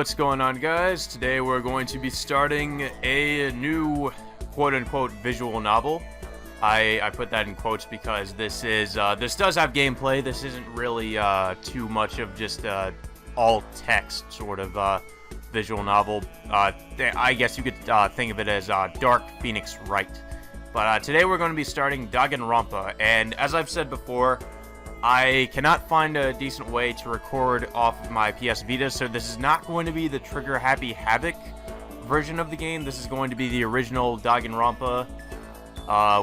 what's going on, guys? Today we're going to be starting a new quote-unquote visual novel. I put that in quotes because this does have gameplay. This isn't really too much of just all text sort of visual novel. I guess you could think of it as Dark Phoenix Wright. But today we're going to be starting Danganronpa, and as I've said before, I cannot find a decent way to record off of my PS Vita, so this is not going to be the Trigger Happy Havoc version of the game. This is going to be the original Danganronpa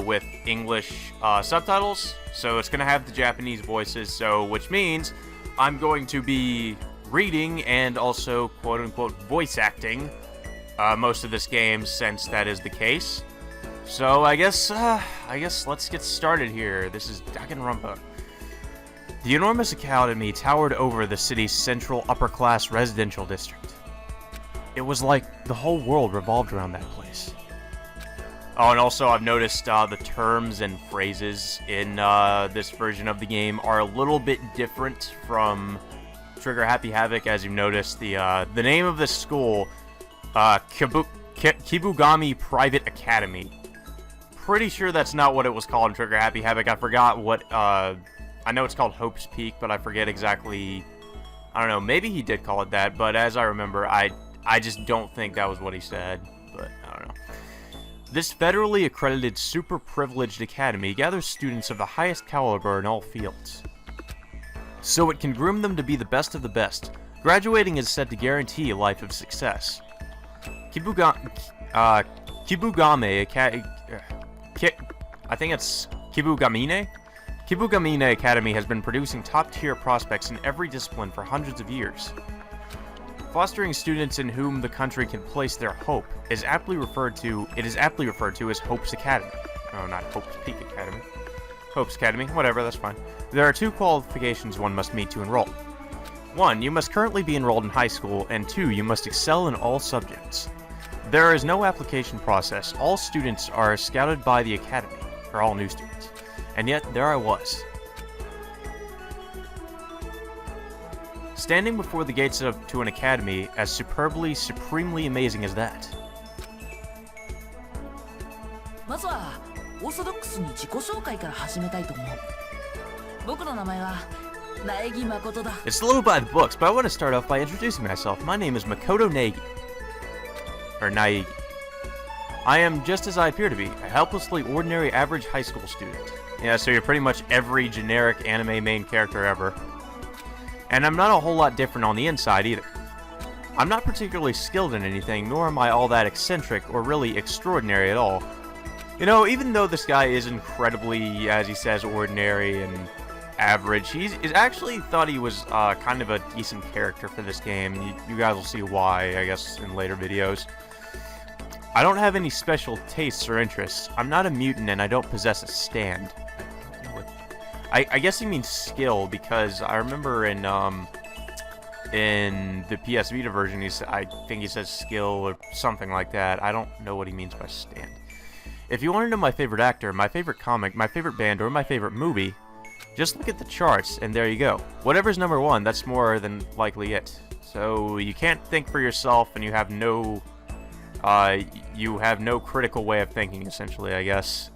with English subtitles, so it's going to have the Japanese voices, which means I'm going to be reading and also quote-unquote voice acting most of this game, since that is the case. So I guess let's get started here. This is Danganronpa. The enormous academy towered over the city's central upper-class residential district. It was like the whole world revolved around that place. Oh, and also I've noticed the terms and phrases in this version of the game are a little bit different from Trigger Happy Havoc. As you've noticed, the name of this school, Kibugami Private Academy. Pretty sure that's not what it was called in Trigger Happy Havoc. I forgot what, I know it's called Hope's Peak, but I forget exactly. I don't know, maybe he did call it that, but as I remember, I just don't think that was what he said, but I don't know. This federally accredited super privileged academy gathers students of the highest caliber in all fields, so it can groom them to be the best of the best. Graduating is said to guarantee a life of success. Kibugame Academy has been producing top-tier prospects in every discipline for hundreds of years. Fostering students in whom the country can place their hope is aptly referred to as Hope's Academy. Oh, not Hope's Peak Academy. Hope's Academy, whatever, that's fine. There are two qualifications one must meet to enroll. 1, you must currently be enrolled in high school, and 2, you must excel in all subjects. There is no application process. All students are scouted by the academy, or all new students. And yet, there I was. Standing before the gates to an academy as supremely amazing as that. It's a little by the books, but I want to start off by introducing myself. My name is Makoto Nagi. Or Naegi. I am just as I appear to be, a helplessly ordinary average high school student. Yeah, so you're pretty much every generic anime main character ever. And I'm not a whole lot different on the inside either. I'm not particularly skilled in anything, nor am I all that eccentric or really extraordinary at all. You know, even though this guy is incredibly, as he says, ordinary and average, he's actually thought he was kind of a decent character for this game. You guys will see why, I guess, in later videos. I don't have any special tastes or interests. I'm not a mutant and I don't possess a stand. I guess he means skill, because I remember in the PS Vita version, I think he says skill or something like that. I don't know what he means by stand. If you want to know my favorite actor, my favorite comic, my favorite band, or my favorite movie, just look at the charts and there you go. Whatever's number 1, that's more than likely it. So you can't think for yourself, and you have no critical way of thinking, essentially, I guess.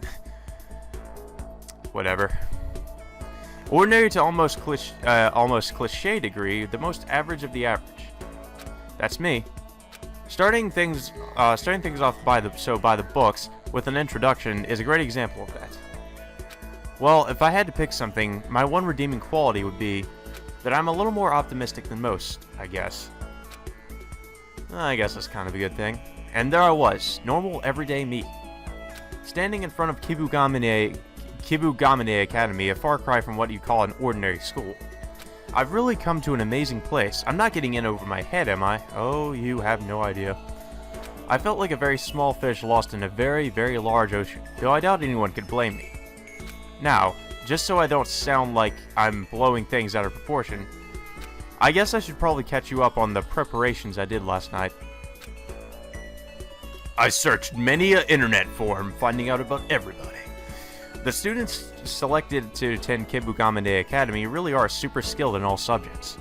Whatever. Ordinary to almost cliche degree, the most average of the average. That's me. Starting things off by the books with an introduction is a great example of that. Well, if I had to pick something, my one redeeming quality would be that I'm a little more optimistic than most, I guess. I guess that's kind of a good thing. And there I was, normal, everyday me, standing in front of Kibugame Academy, a far cry from what you call an ordinary school. I've really come to an amazing place. I'm not getting in over my head, am I? Oh, you have no idea. I felt like a very small fish lost in a very, very large ocean, though I doubt anyone could blame me. Now, just so I don't sound like I'm blowing things out of proportion, I guess I should probably catch you up on the preparations I did last night. I searched many an internet forum, finding out about everybody. The students selected to attend Kibugame Academy really are super skilled in all subjects.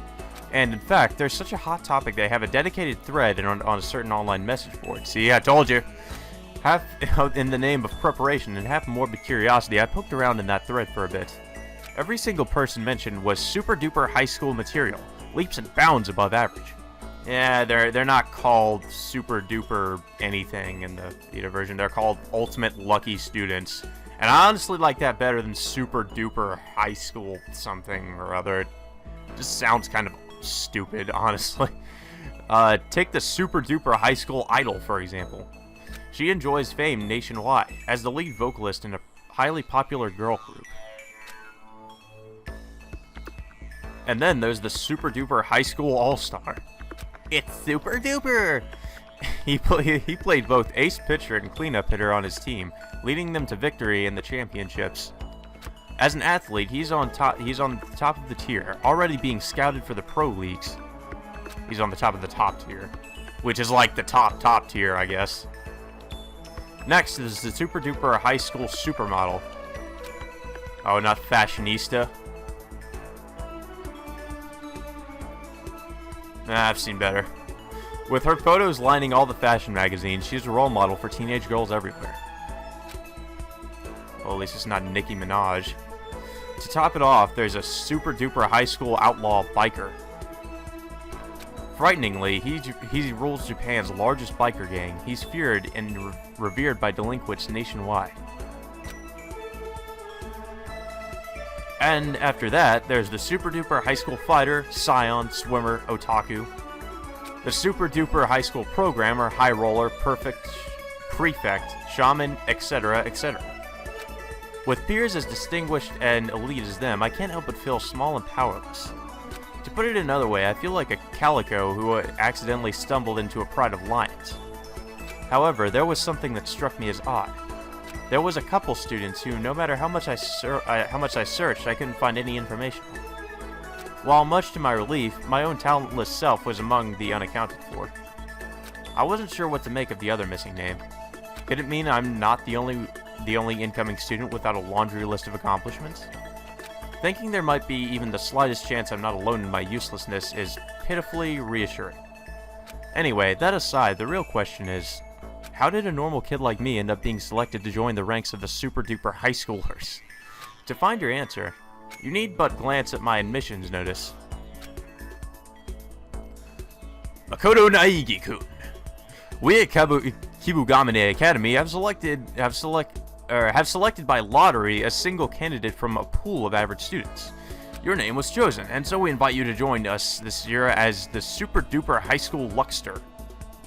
And in fact, there's such a hot topic they have a dedicated thread on a certain online message board. See, I told you. Half in the name of preparation and half morbid curiosity, I poked around in that thread for a bit. Every single person mentioned was super duper high school material, leaps and bounds above average. Yeah, they're not called super duper anything in the Vita version. They're called ultimate lucky students. And I honestly like that better than super duper high school something or other. It just sounds kind of stupid, honestly. Take the super duper high school idol, for example. She enjoys fame nationwide as the lead vocalist in a highly popular girl group. And then there's the super duper high school all-star. It's super duper! He played both ace pitcher and cleanup hitter on his team, leading them to victory in the championships. As an athlete, he's on the top of the tier, already being scouted for the pro leagues. He's on the top of the top tier, which is like the top tier, I guess. Next is the super duper high school supermodel. Oh, not fashionista. Nah, I've seen better. With her photos lining all the fashion magazines, she's a role model for teenage girls everywhere. Well, at least it's not Nicki Minaj. To top it off, there's a super duper high school outlaw biker. Frighteningly, he rules Japan's largest biker gang. He's feared and revered by delinquents nationwide. And after that, there's the super duper high school fighter, scion, swimmer, otaku. The super duper high school programmer, high roller, prefect, shaman, etc., etc. With peers as distinguished and elite as them, I can't help but feel small and powerless. To put it another way, I feel like a calico who accidentally stumbled into a pride of lions. However, there was something that struck me as odd. There was a couple students who, no matter how much I searched, I couldn't find any information on. While much to my relief, my own talentless self was among the unaccounted for. I wasn't sure what to make of the other missing name. Could it mean I'm not the only incoming student without a laundry list of accomplishments? Thinking there might be even the slightest chance I'm not alone in my uselessness is pitifully reassuring. Anyway, that aside, the real question is, how did a normal kid like me end up being selected to join the ranks of the super duper high schoolers? To find your answer, you need but glance at my admissions notice. Makoto Naigi-kun. We at Kibugamine Academy have selected by lottery a single candidate from a pool of average students. Your name was chosen, and so we invite you to join us this year as the super duper high school Luckster.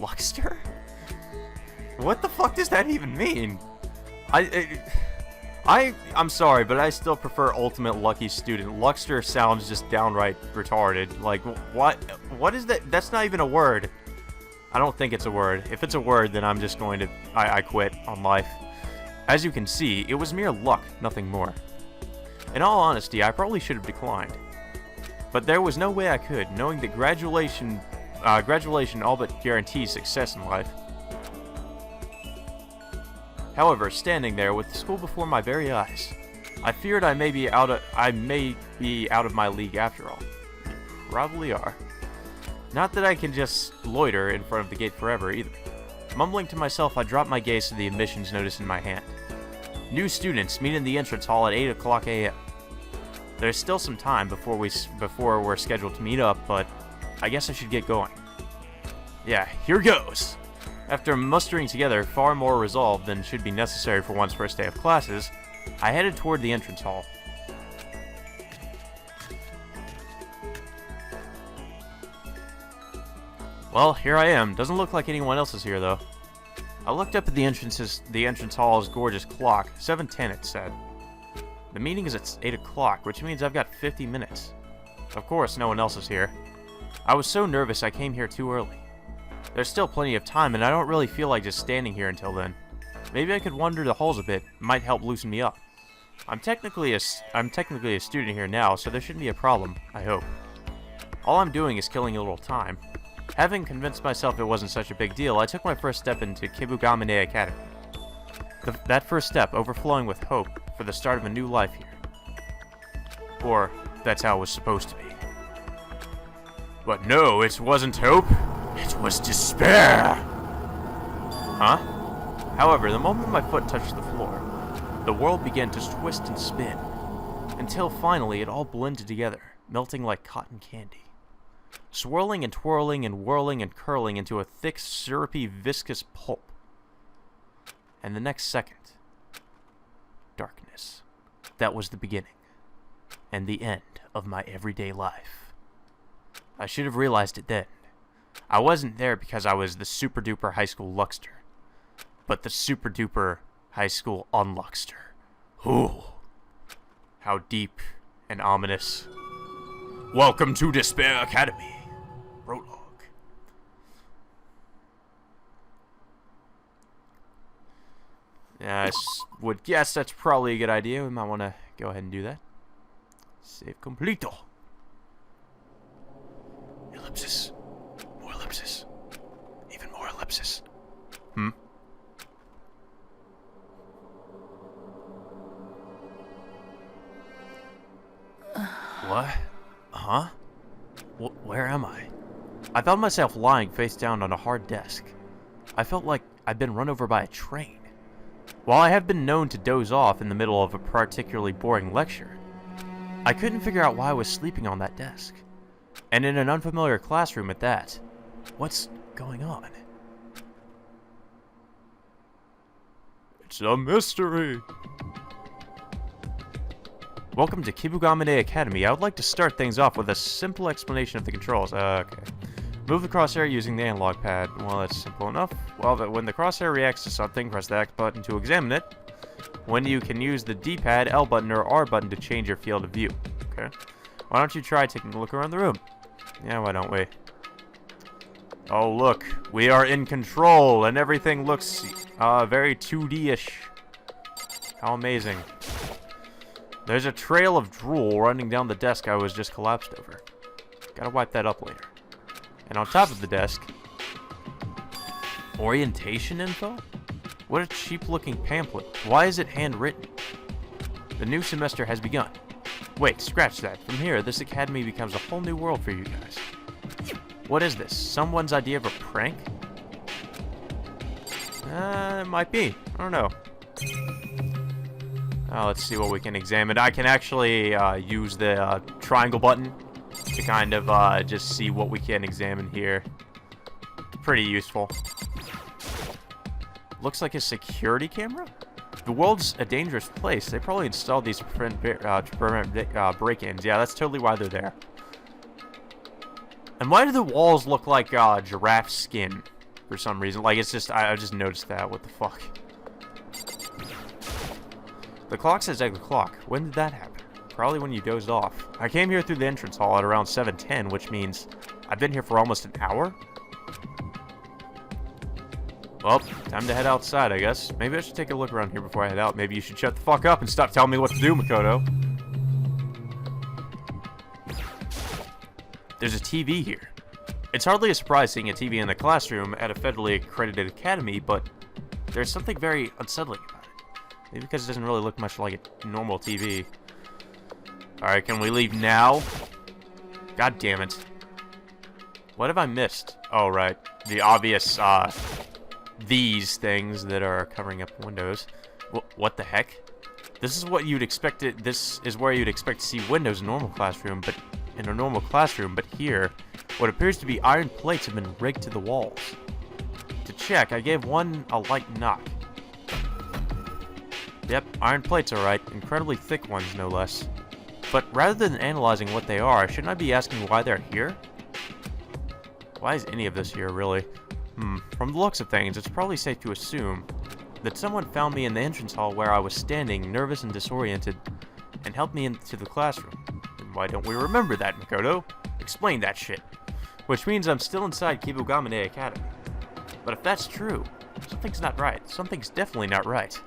Luckster? What the fuck does that even mean? I'm sorry, but I still prefer Ultimate Lucky Student. Luckster sounds just downright retarded. Like, what is that? That's not even a word. I don't think it's a word. If it's a word, then I'm just going to... I quit on life. As you can see, it was mere luck, nothing more. In all honesty, I probably should have declined. But there was no way I could, knowing that graduation all but guarantees success in life. However, standing there with the school before my very eyes, I feared I may be out of my league after all. You probably are. Not that I can just loiter in front of the gate forever either. Mumbling to myself, I dropped my gaze to the admissions notice in my hand. New students meet in the entrance hall at 8 o'clock a.m. There's still some time before we're scheduled to meet up, but I guess I should get going. Yeah, here goes! After mustering together far more resolve than should be necessary for one's first day of classes, I headed toward the entrance hall. Well, here I am. Doesn't look like anyone else is here, though. I looked up at the entrance hall's gorgeous clock. 7:10, it said. The meeting is at 8 o'clock, which means I've got 50 minutes. Of course, no one else is here. I was so nervous I came here too early. There's still plenty of time, and I don't really feel like just standing here until then. Maybe I could wander the halls a bit. It might help loosen me up. I'm technically a student here now, so there shouldn't be a problem, I hope. All I'm doing is killing a little time. Having convinced myself it wasn't such a big deal, I took my first step into Kibugamine Academy. That first step overflowing with hope for the start of a new life here. Or, that's how it was supposed to be. But no, it wasn't hope. It was despair. Huh? However, the moment my foot touched the floor, the world began to twist and spin, until finally it all blended together, melting like cotton candy. Swirling and twirling and whirling and curling into a thick, syrupy, viscous pulp. And the next second, darkness. That was the beginning, and the end of my everyday life. I should have realized it then. I wasn't there because I was the super-duper high school Luxter, but the super-duper high school unluxter. Ooh, how deep and ominous. Welcome to Despair Academy. Prologue. I would guess that's probably a good idea. We might want to go ahead and do that. Save completo. Ellipsis. More ellipsis. Even more ellipsis. What? Huh? Where am I? I found myself lying face down on a hard desk. I felt like I'd been run over by a train. While I have been known to doze off in the middle of a particularly boring lecture, I couldn't figure out why I was sleeping on that desk. And in an unfamiliar classroom at that. What's going on? It's a mystery. Welcome to Kibugamine Academy. I would like to start things off with a simple explanation of the controls. Okay. Move the crosshair using the analog pad. Well, that's simple enough. Well, when the crosshair reacts to something, press the X button to examine it. When you can use the D-pad, L button, or R button to change your field of view. Okay. Why don't you try taking a look around the room? Yeah, why don't we? Oh, look. We are in control, and everything looks very 2D-ish. How amazing. There's a trail of drool running down the desk I was just collapsed over. Gotta wipe that up later. And on top of the desk, orientation info? What a cheap-looking pamphlet. Why is it handwritten? The new semester has begun. Wait, scratch that. From here, this academy becomes a whole new world for you guys. What is this? Someone's idea of a prank? It might be. I don't know. Let's see what we can examine. I can actually use the triangle button to kind of just see what we can examine here. Pretty useful. Looks like a security camera? The world's a dangerous place. They probably installed these to prevent break-ins. Yeah, that's totally why they're there. And why do the walls look like giraffe skin for some reason? Like, it's just, I just noticed that. What the fuck? The clock says 8 o'clock. When did that happen? Probably when you dozed off. I came here through the entrance hall at around 7:10, which means I've been here for almost an hour? Well, time to head outside, I guess. Maybe I should take a look around here before I head out. Maybe you should shut the fuck up and stop telling me what to do, Makoto. There's a TV here. It's hardly a surprise seeing a TV in the classroom at a federally accredited academy, but there's something very unsettling about it. Maybe because it doesn't really look much like a normal TV. Alright, can we leave now? God damn it. What have I missed? Oh, right. The obvious, these things that are covering up windows. What the heck? This is what you'd expect it. This is where you'd expect to see windows in a normal classroom, but in a normal classroom, but here, what appears to be iron plates have been rigged to the walls. To check, I gave one a light knock. Yep, iron plates are right. Incredibly thick ones, no less. But rather than analyzing what they are, shouldn't I be asking why they're here? Why is any of this here, really? From the looks of things, it's probably safe to assume that someone found me in the entrance hall where I was standing, nervous and disoriented, and helped me into the classroom. Then why don't we remember that, Makoto? Explain that shit. Which means I'm still inside Kibugamine Academy. But if that's true, something's not right. Something's definitely not right.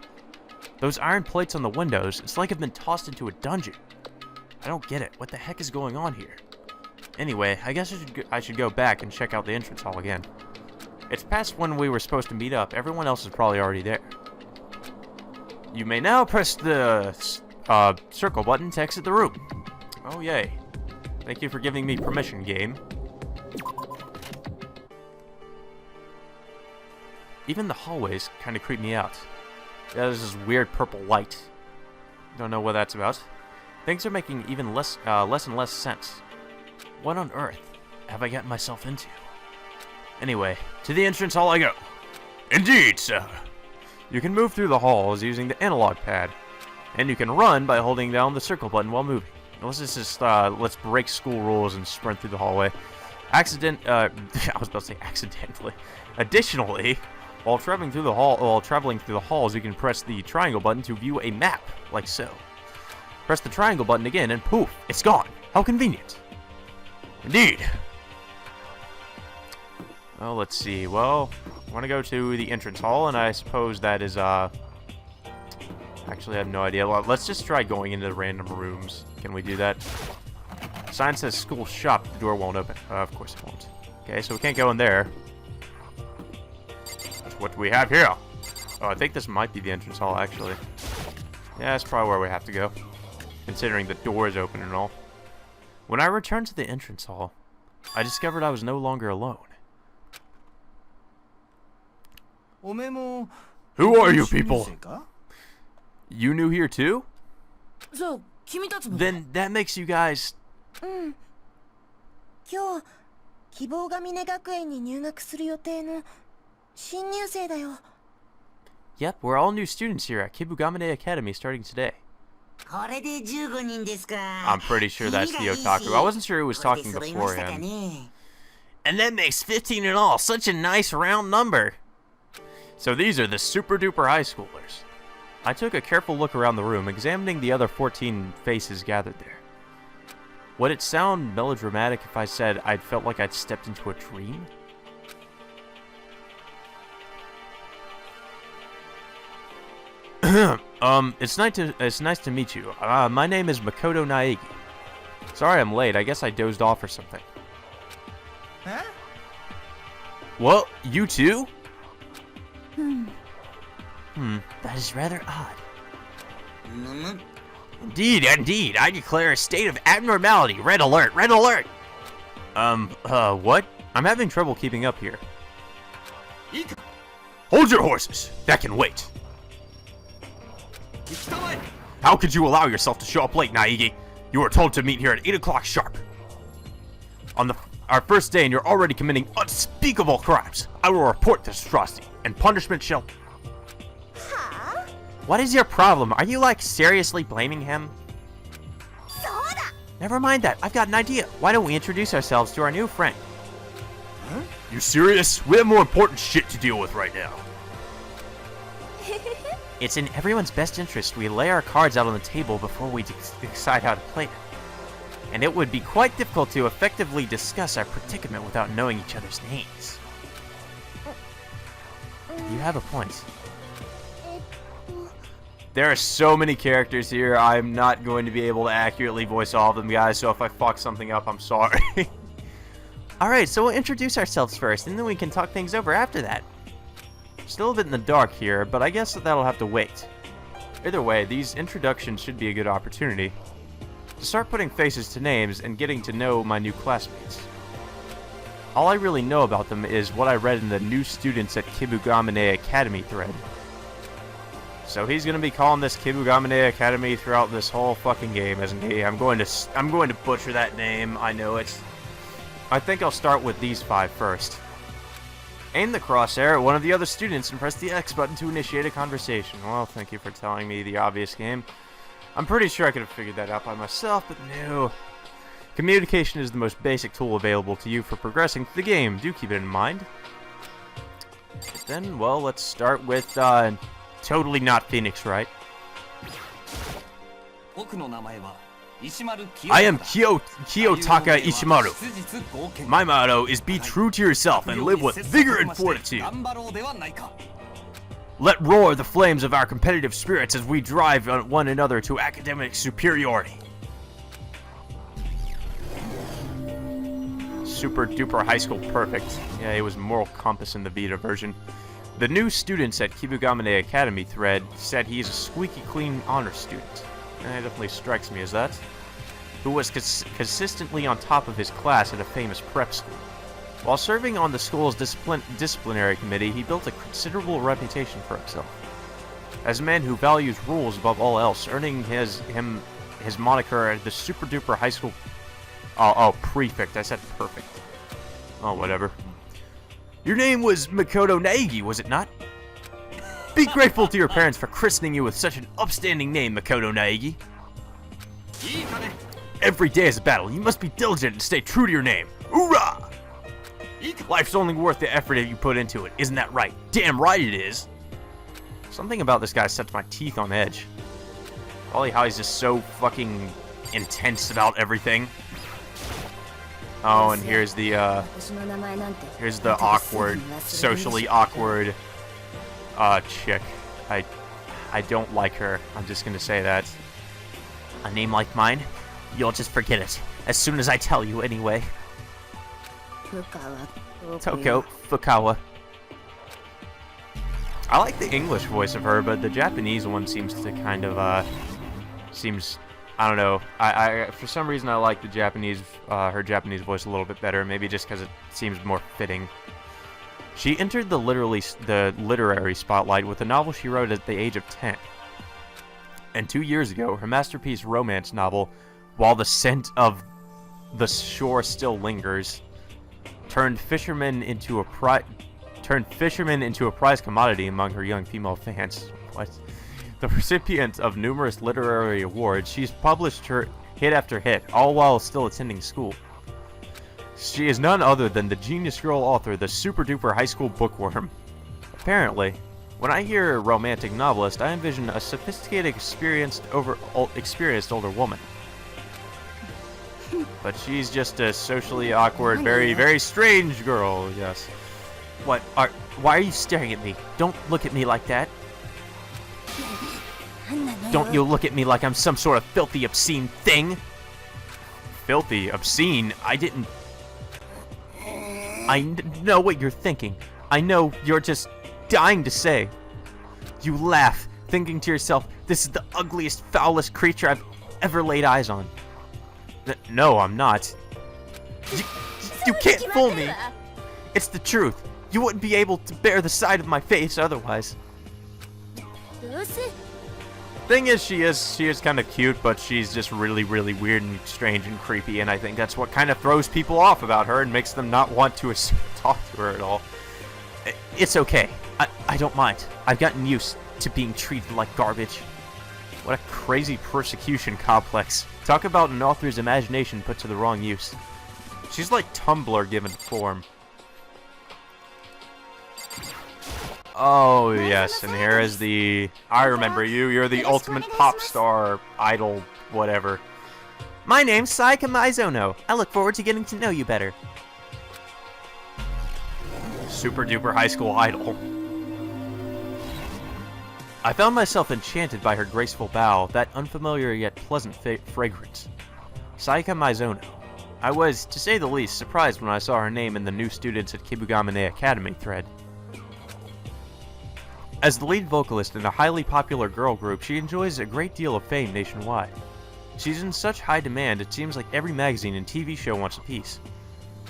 Those iron plates on the windows, it's like I've been tossed into a dungeon. I don't get it. What the heck is going on here? Anyway, I guess I should go back and check out the entrance hall again. It's past when we were supposed to meet up. Everyone else is probably already there. You may now press the circle button to exit the room. Oh, yay. Thank you for giving me permission, game. Even the hallways kind of creep me out. Yeah, there's this weird purple light. Don't know what that's about. Things are making even less and less sense. What on earth have I gotten myself into? Anyway, to the entrance hall I go. Indeed, sir. You can move through the halls using the analog pad, and you can run by holding down the circle button while moving. Let's break school rules and sprint through the hallway. I was about to say accidentally. Additionally, while traveling through the halls, you can press the triangle button to view a map, like so. Press the triangle button again, and poof, it's gone. How convenient. Indeed. Well, let's see. Well, I want to go to the entrance hall, and I suppose that is, actually, I have no idea. Well, let's just try going into the random rooms. Can we do that? Sign says school shop. The door won't open. Of course it won't. Okay, so we can't go in there. What do we have here? Oh, I think this might be the entrance hall, actually. Yeah, that's probably where we have to go, considering the door is open and all. When I returned to the entrance hall, I discovered I was no longer alone. Who are you people? You new here too? Then that makes you guys... Yep, we're all new students here at Kibugamane Academy starting today. I'm pretty sure that's the otaku. I wasn't sure who was talking before him. And that makes 15 in all. Such a nice round number. So these are the super duper high schoolers. I took a careful look around the room, examining the other 14 faces gathered there. Would it sound melodramatic if I said I'd felt like I'd stepped into a dream? It's nice to meet you. My name is Makoto Naegi. Sorry I'm late. I guess I dozed off or something. Huh? Well, you too? That is rather odd. Indeed, I declare a state of abnormality. Red alert, red alert! What? I'm having trouble keeping up here. Hold your horses! That can wait. How could you allow yourself to show up late, Naegi? You were told to meet here at 8 o'clock sharp. On our first day, and you're already committing unspeakable crimes. I will report this atrocity, and punishment shall... Huh? What is your problem? Are you, like, seriously blaming him? Never mind that. I've got an idea. Why don't we introduce ourselves to our new friend? Huh? You serious? We have more important shit to deal with right now. It's in everyone's best interest we lay our cards out on the table before we decide how to play them. And it would be quite difficult to effectively discuss our predicament without knowing each other's names. You have a point. There are so many characters here, I'm not going to be able to accurately voice all of them, guys, so if I fuck something up, I'm sorry. Alright, so we'll introduce ourselves first, and then we can talk things over after that. Still a bit in the dark here, but I guess that'll have to wait. Either way, these introductions should be a good opportunity to start putting faces to names and getting to know my new classmates. All I really know about them is what I read in the New Students at Kibugamane Academy thread. So he's gonna be calling this Kibugamane Academy throughout this whole fucking game, isn't he? I'm going to butcher that name, I know it. I think I'll start with these 5 first. Aim the crosshair at one of the other students and press the X button to initiate a conversation. Well, thank you for telling me the obvious game. I'm pretty sure I could have figured that out by myself, but no. Communication is the most basic tool available to you for progressing through the game. Do keep it in mind. But then, well, let's start with, totally not Phoenix, right? I am Kiyotaka Ishimaru. My motto is be true to yourself and live with vigor and fortitude. Let roar the flames of our competitive spirits as we drive one another to academic superiority. Super duper high school perfect. Yeah, it was moral compass in the Vita version. The New Students at Kibugamane Academy thread said he's a squeaky clean honor student. And it definitely strikes me as that. Who was consistently on top of his class at a famous prep school. While serving on the school's disciplinary committee, he built a considerable reputation for himself as a man who values rules above all else, earning his moniker as the super duper high school prefect. I said perfect. Oh, whatever. Your name was Makoto Naegi, was it not? Be grateful to your parents for christening you with such an upstanding name, Makoto Naegi. Every day is a battle. You must be diligent and stay true to your name. Hoorah! Life's only worth the effort you put into it. Isn't that right? Damn right it is. Something about this guy sets my teeth on edge. Probably how he's just so fucking intense about everything. Oh, and here's the awkward, socially awkward chick. I don't like her. I'm just gonna say that. A name like mine? You'll just forget it. As soon as I tell you, anyway. Toko Fukawa. I like the English voice of her, but the Japanese one seems to kind of, I don't know. I for some reason I like the Japanese, her Japanese voice a little bit better. Maybe just because it seems more fitting. She entered the literary spotlight with a novel she wrote at the age of 10. And 2 years ago, her masterpiece romance novel, While the Scent of the Shore Still Lingers, turned fishermen into a prize commodity among her young female fans. What? The recipient of numerous literary awards, she's published her hit after hit, all while still attending school. She is none other than the genius girl author, the super duper high school bookworm. Apparently, when I hear romantic novelist, I envision a sophisticated, experienced older woman. But she's just a socially awkward, very, very strange girl, yes. Why are you staring at me? Don't look at me like that. Don't you look at me like I'm some sort of filthy, obscene thing. Filthy, obscene? I know what you're thinking. I know you're just dying to say. You laugh, thinking to yourself, this is the ugliest, foulest creature I've ever laid eyes on. No, I'm not. You can't fool me. It's the truth. You wouldn't be able to bear the sight of my face otherwise. Thing is, she is kind of cute, but she's just really, really weird and strange and creepy, and I think that's what kind of throws people off about her and makes them not want to talk to her at all. It's okay. I don't mind. I've gotten used to being treated like garbage. What a crazy persecution complex. Talk about an author's imagination put to the wrong use. She's like Tumblr given form. Oh, yes, and here is the... I remember you. You're the ultimate pop star, idol, whatever. My name's Saika Maizono. I look forward to getting to know you better. Super duper high school idol. I found myself enchanted by her graceful bow, that unfamiliar yet pleasant fragrance. Saika Maizono. I was, to say the least, surprised when I saw her name in the new students at Kibugamane Academy thread. As the lead vocalist in a highly popular girl group, she enjoys a great deal of fame nationwide. She's in such high demand, it seems like every magazine and TV show wants a piece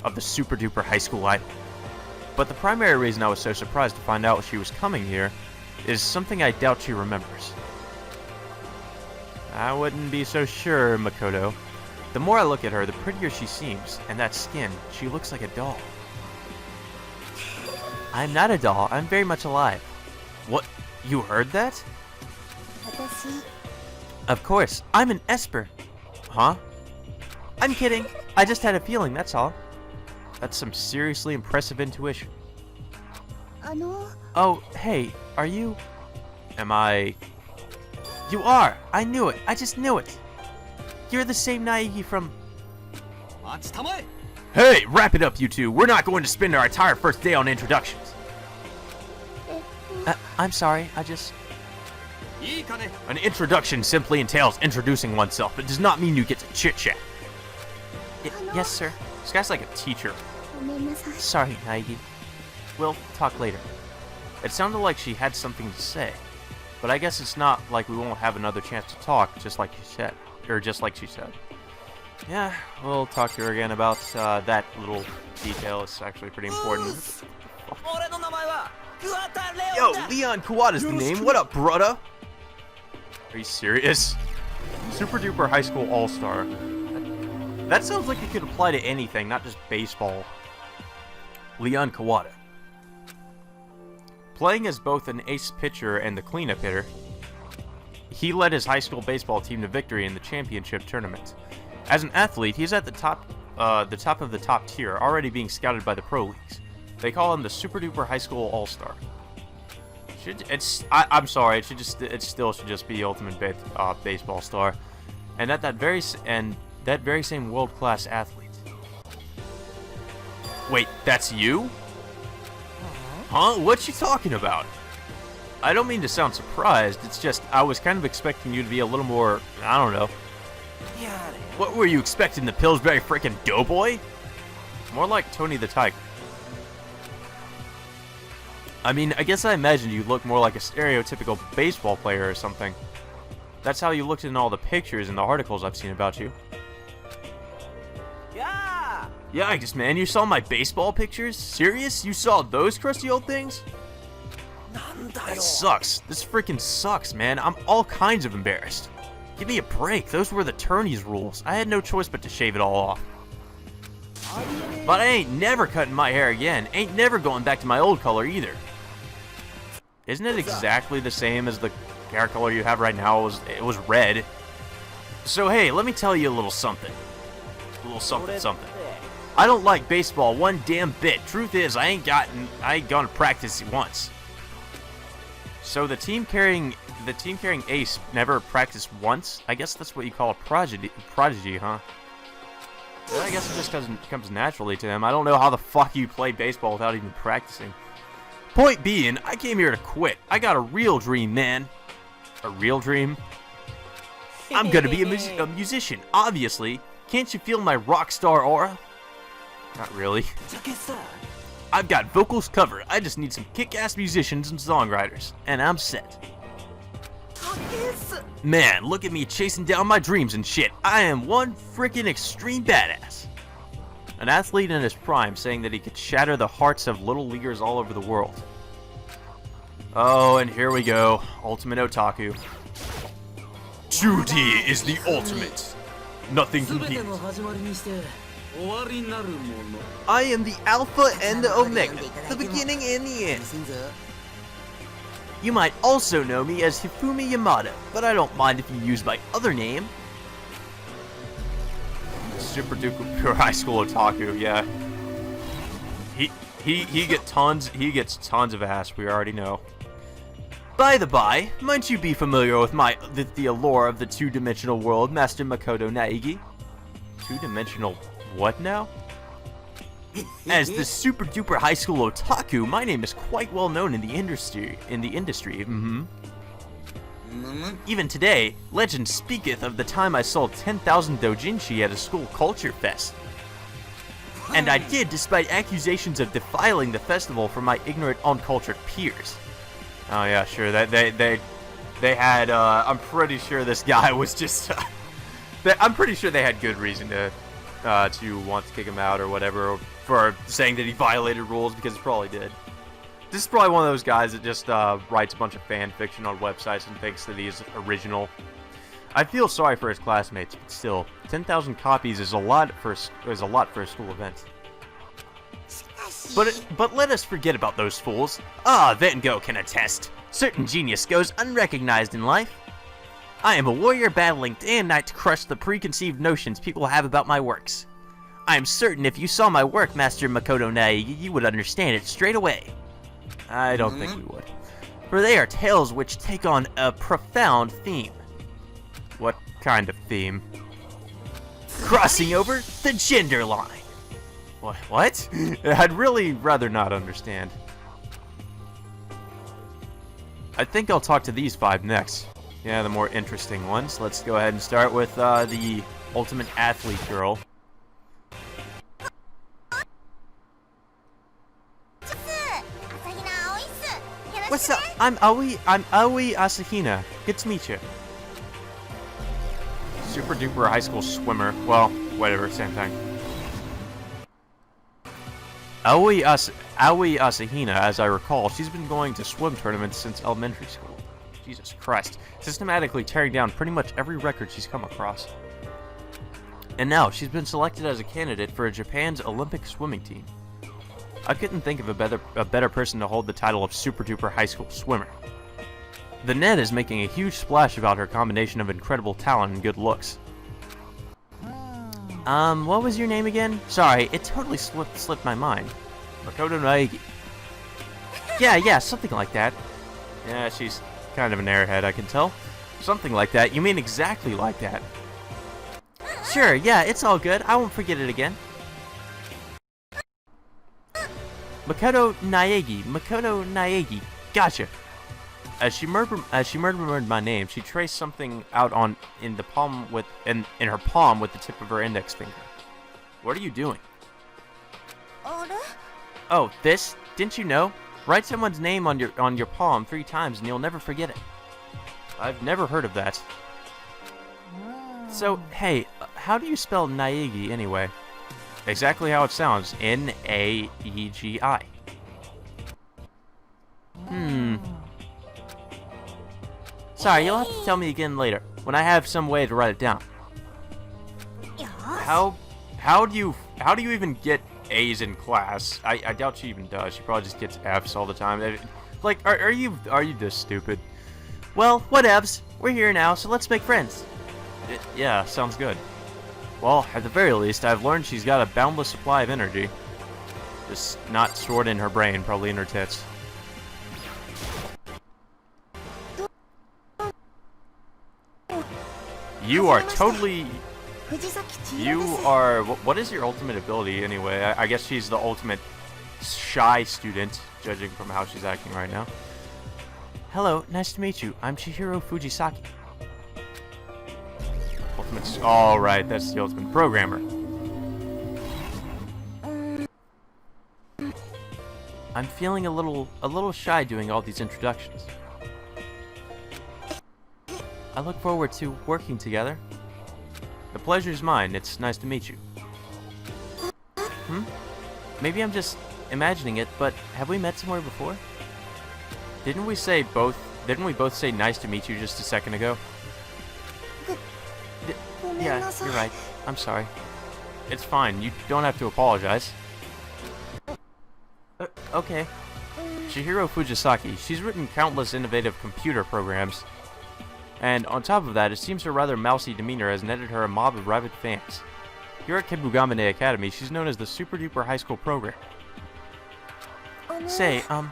of the super duper high school idol. But the primary reason I was so surprised to find out she was coming here is something I doubt she remembers. I wouldn't be so sure, Makoto. The more I look at her, the prettier she seems, and that skin, she looks like a doll. I'm not a doll, I'm very much alive. What? You heard that? Of course, I'm an Esper. Huh? I'm kidding. I just had a feeling, that's all. That's some seriously impressive intuition. Oh, hey, are you... Am I... You are! I knew it! I just knew it! You're the same Naegi from... Hey, wrap it up, you two! We're not going to spend our entire first day on introductions! I'm sorry, I just... An introduction simply entails introducing oneself. It does not mean you get to chit-chat. Yes, sir. This guy's like a teacher. Sorry, Naegi. We'll talk later. It sounded like she had something to say, but I guess it's not like we won't have another chance to talk, just like you said, or just like she said. Yeah, we'll talk to her again about that little detail. It's actually pretty important. Yo, Leon Kawada's the name. What up, brother? Are you serious? Super Duper High School All-Star. That sounds like it could apply to anything, not just baseball. Leon Kawada. Playing as both an ace pitcher and the cleanup hitter, he led his high school baseball team to victory in the championship tournament. As an athlete, he's at the top of the top tier, already being scouted by the pro leagues. They call him the Super Duper High School All-Star. I'm sorry. It still should just be Ultimate Baseball Star, and that very same world-class athlete. Wait, that's you? Huh? What you talking about? I don't mean to sound surprised. It's just I was kind of expecting you to be a little more. I don't know. What were you expecting, the Pillsbury frickin' Doughboy? More like Tony the Tiger. I mean, I guess I imagined you looked more like a stereotypical baseball player or something. That's how you looked in all the pictures and the articles I've seen about you. Yeah, I guess, man, you saw my baseball pictures? Serious? You saw those crusty old things? That sucks. This freaking sucks, man. I'm all kinds of embarrassed. Give me a break. Those were the tourney's rules. I had no choice but to shave it all off. But I ain't never cutting my hair again. Ain't never going back to my old color either. Isn't it exactly the same as the hair color you have right now? It was red. So hey, let me tell you a little something. A little something. I don't like baseball one damn bit. Truth is, I ain't gone to practice once. So the team carrying Ace never practiced once? I guess that's what you call a prodigy, huh? Yeah, I guess it just comes naturally to him. I don't know how the fuck you play baseball without even practicing. Point being, I came here to quit. I got a real dream, man. A real dream? I'm gonna be a musician, obviously. Can't you feel my rock star aura? Not really. I've got vocals covered. I just need some kick-ass musicians and songwriters, and I'm set. Man, look at me chasing down my dreams and shit. I am one freaking extreme badass. An athlete in his prime saying that he could shatter the hearts of little leaguers all over the world. Oh, and here we go. Ultimate Otaku. 2D is the ultimate. Nothing competes. I am the Alpha and the Omega, the beginning and the end. You might also know me as Hifumi Yamada, but I don't mind if you use my other name. Super Duper Pure High School Otaku, yeah. He gets tons of ass, we already know. By the by, might you be familiar with the allure of the two-dimensional world, Master Makoto Naegi? Two-dimensional what now? As the Super Duper High School Otaku, my name is quite well known in the industry. Even today, legend speaketh of the time I sold 10,000 doujinshi at a school culture fest. And I did despite accusations of defiling the festival from my ignorant, uncultured peers. Oh yeah, sure, they had, I'm pretty sure this guy was just, I'm pretty sure they had good reason to want to kick him out or whatever, for saying that he violated rules, because he probably did. This is probably one of those guys that just writes a bunch of fan fiction on websites and thinks that he's original. I feel sorry for his classmates, but still, 10,000 copies is a lot for a school event. But let us forget about those fools. Van Gogh can attest. Certain genius goes unrecognized in life. I am a warrior battling day and night to crush the preconceived notions people have about my works. I am certain if you saw my work, Master Makoto Naegi, you would understand it straight away. I don't think we would. For they are tales which take on a profound theme. What kind of theme? Crossing over the gender line. What? I'd really rather not understand. I think I'll talk to these 5 next. Yeah, the more interesting ones. Let's go ahead and start with the ultimate athlete girl. What's up? I'm Aoi Asahina. Good to meet you. Super duper high school swimmer. Well, whatever, same thing. Aoi Asahina, as I recall, she's been going to swim tournaments since elementary school. Jesus Christ. Systematically tearing down pretty much every record she's come across. And now, she's been selected as a candidate for Japan's Olympic swimming team. I couldn't think of a better person to hold the title of Super Duper High School Swimmer. The net is making a huge splash about her combination of incredible talent and good looks. What was your name again? Sorry, it totally slipped my mind. Makoto Naegi. Yeah, something like that. Yeah, she's kind of an airhead, I can tell. Something like that. You mean exactly like that? Sure, yeah, it's all good. I won't forget it again. Makoto Naegi. Gotcha. As she murmured my name, she traced something out in her palm with the tip of her index finger. What are you doing? Oh, this? Didn't you know? Write someone's name on your palm 3 times and you'll never forget it. I've never heard of that. So, hey, how do you spell Naegi anyway? Exactly how it sounds. N-A-E-G-I. Sorry, you'll have to tell me again later, when I have some way to write it down. How do you even get A's in class? I doubt she even does. She probably just gets F's all the time. Like, are you this stupid? Well, whatevs. We're here now, so let's make friends. Yeah, sounds good. Well, at the very least, I've learned she's got a boundless supply of energy. Just not stored in her brain, probably in her tits. You are totally... What is your ultimate ability, anyway? I guess she's the ultimate shy student, judging from how she's acting right now. Hello, nice to meet you. I'm Chihiro Fujisaki. Alright, that's the ultimate programmer. I'm feeling a little shy doing all these introductions. I look forward to working together. The pleasure's mine. It's nice to meet you. Maybe I'm just imagining it, but have we met somewhere before? Didn't we both say nice to meet you just a second ago? Yeah, you're right. I'm sorry. It's fine. You don't have to apologize. Okay. Chihiro Fujisaki. She's written countless innovative computer programs. And on top of that, it seems her rather mousy demeanor has netted her a mob of rabid fans. Here at Kibugamane Academy, she's known as the Super Duper High School Program. Say, I'm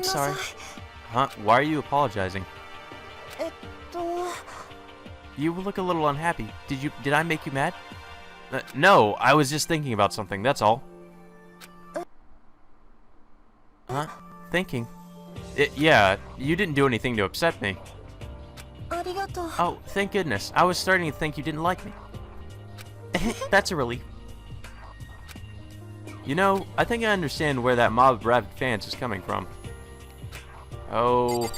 sorry. Huh? Why are you apologizing? You look a little unhappy. Did I make you mad? No, I was just thinking about something, that's all. Huh? Thinking? Yeah, you didn't do anything to upset me. Oh, thank goodness. I was starting to think you didn't like me. That's a relief. You know, I think I understand where that mob of rabid fans is coming from. Oh,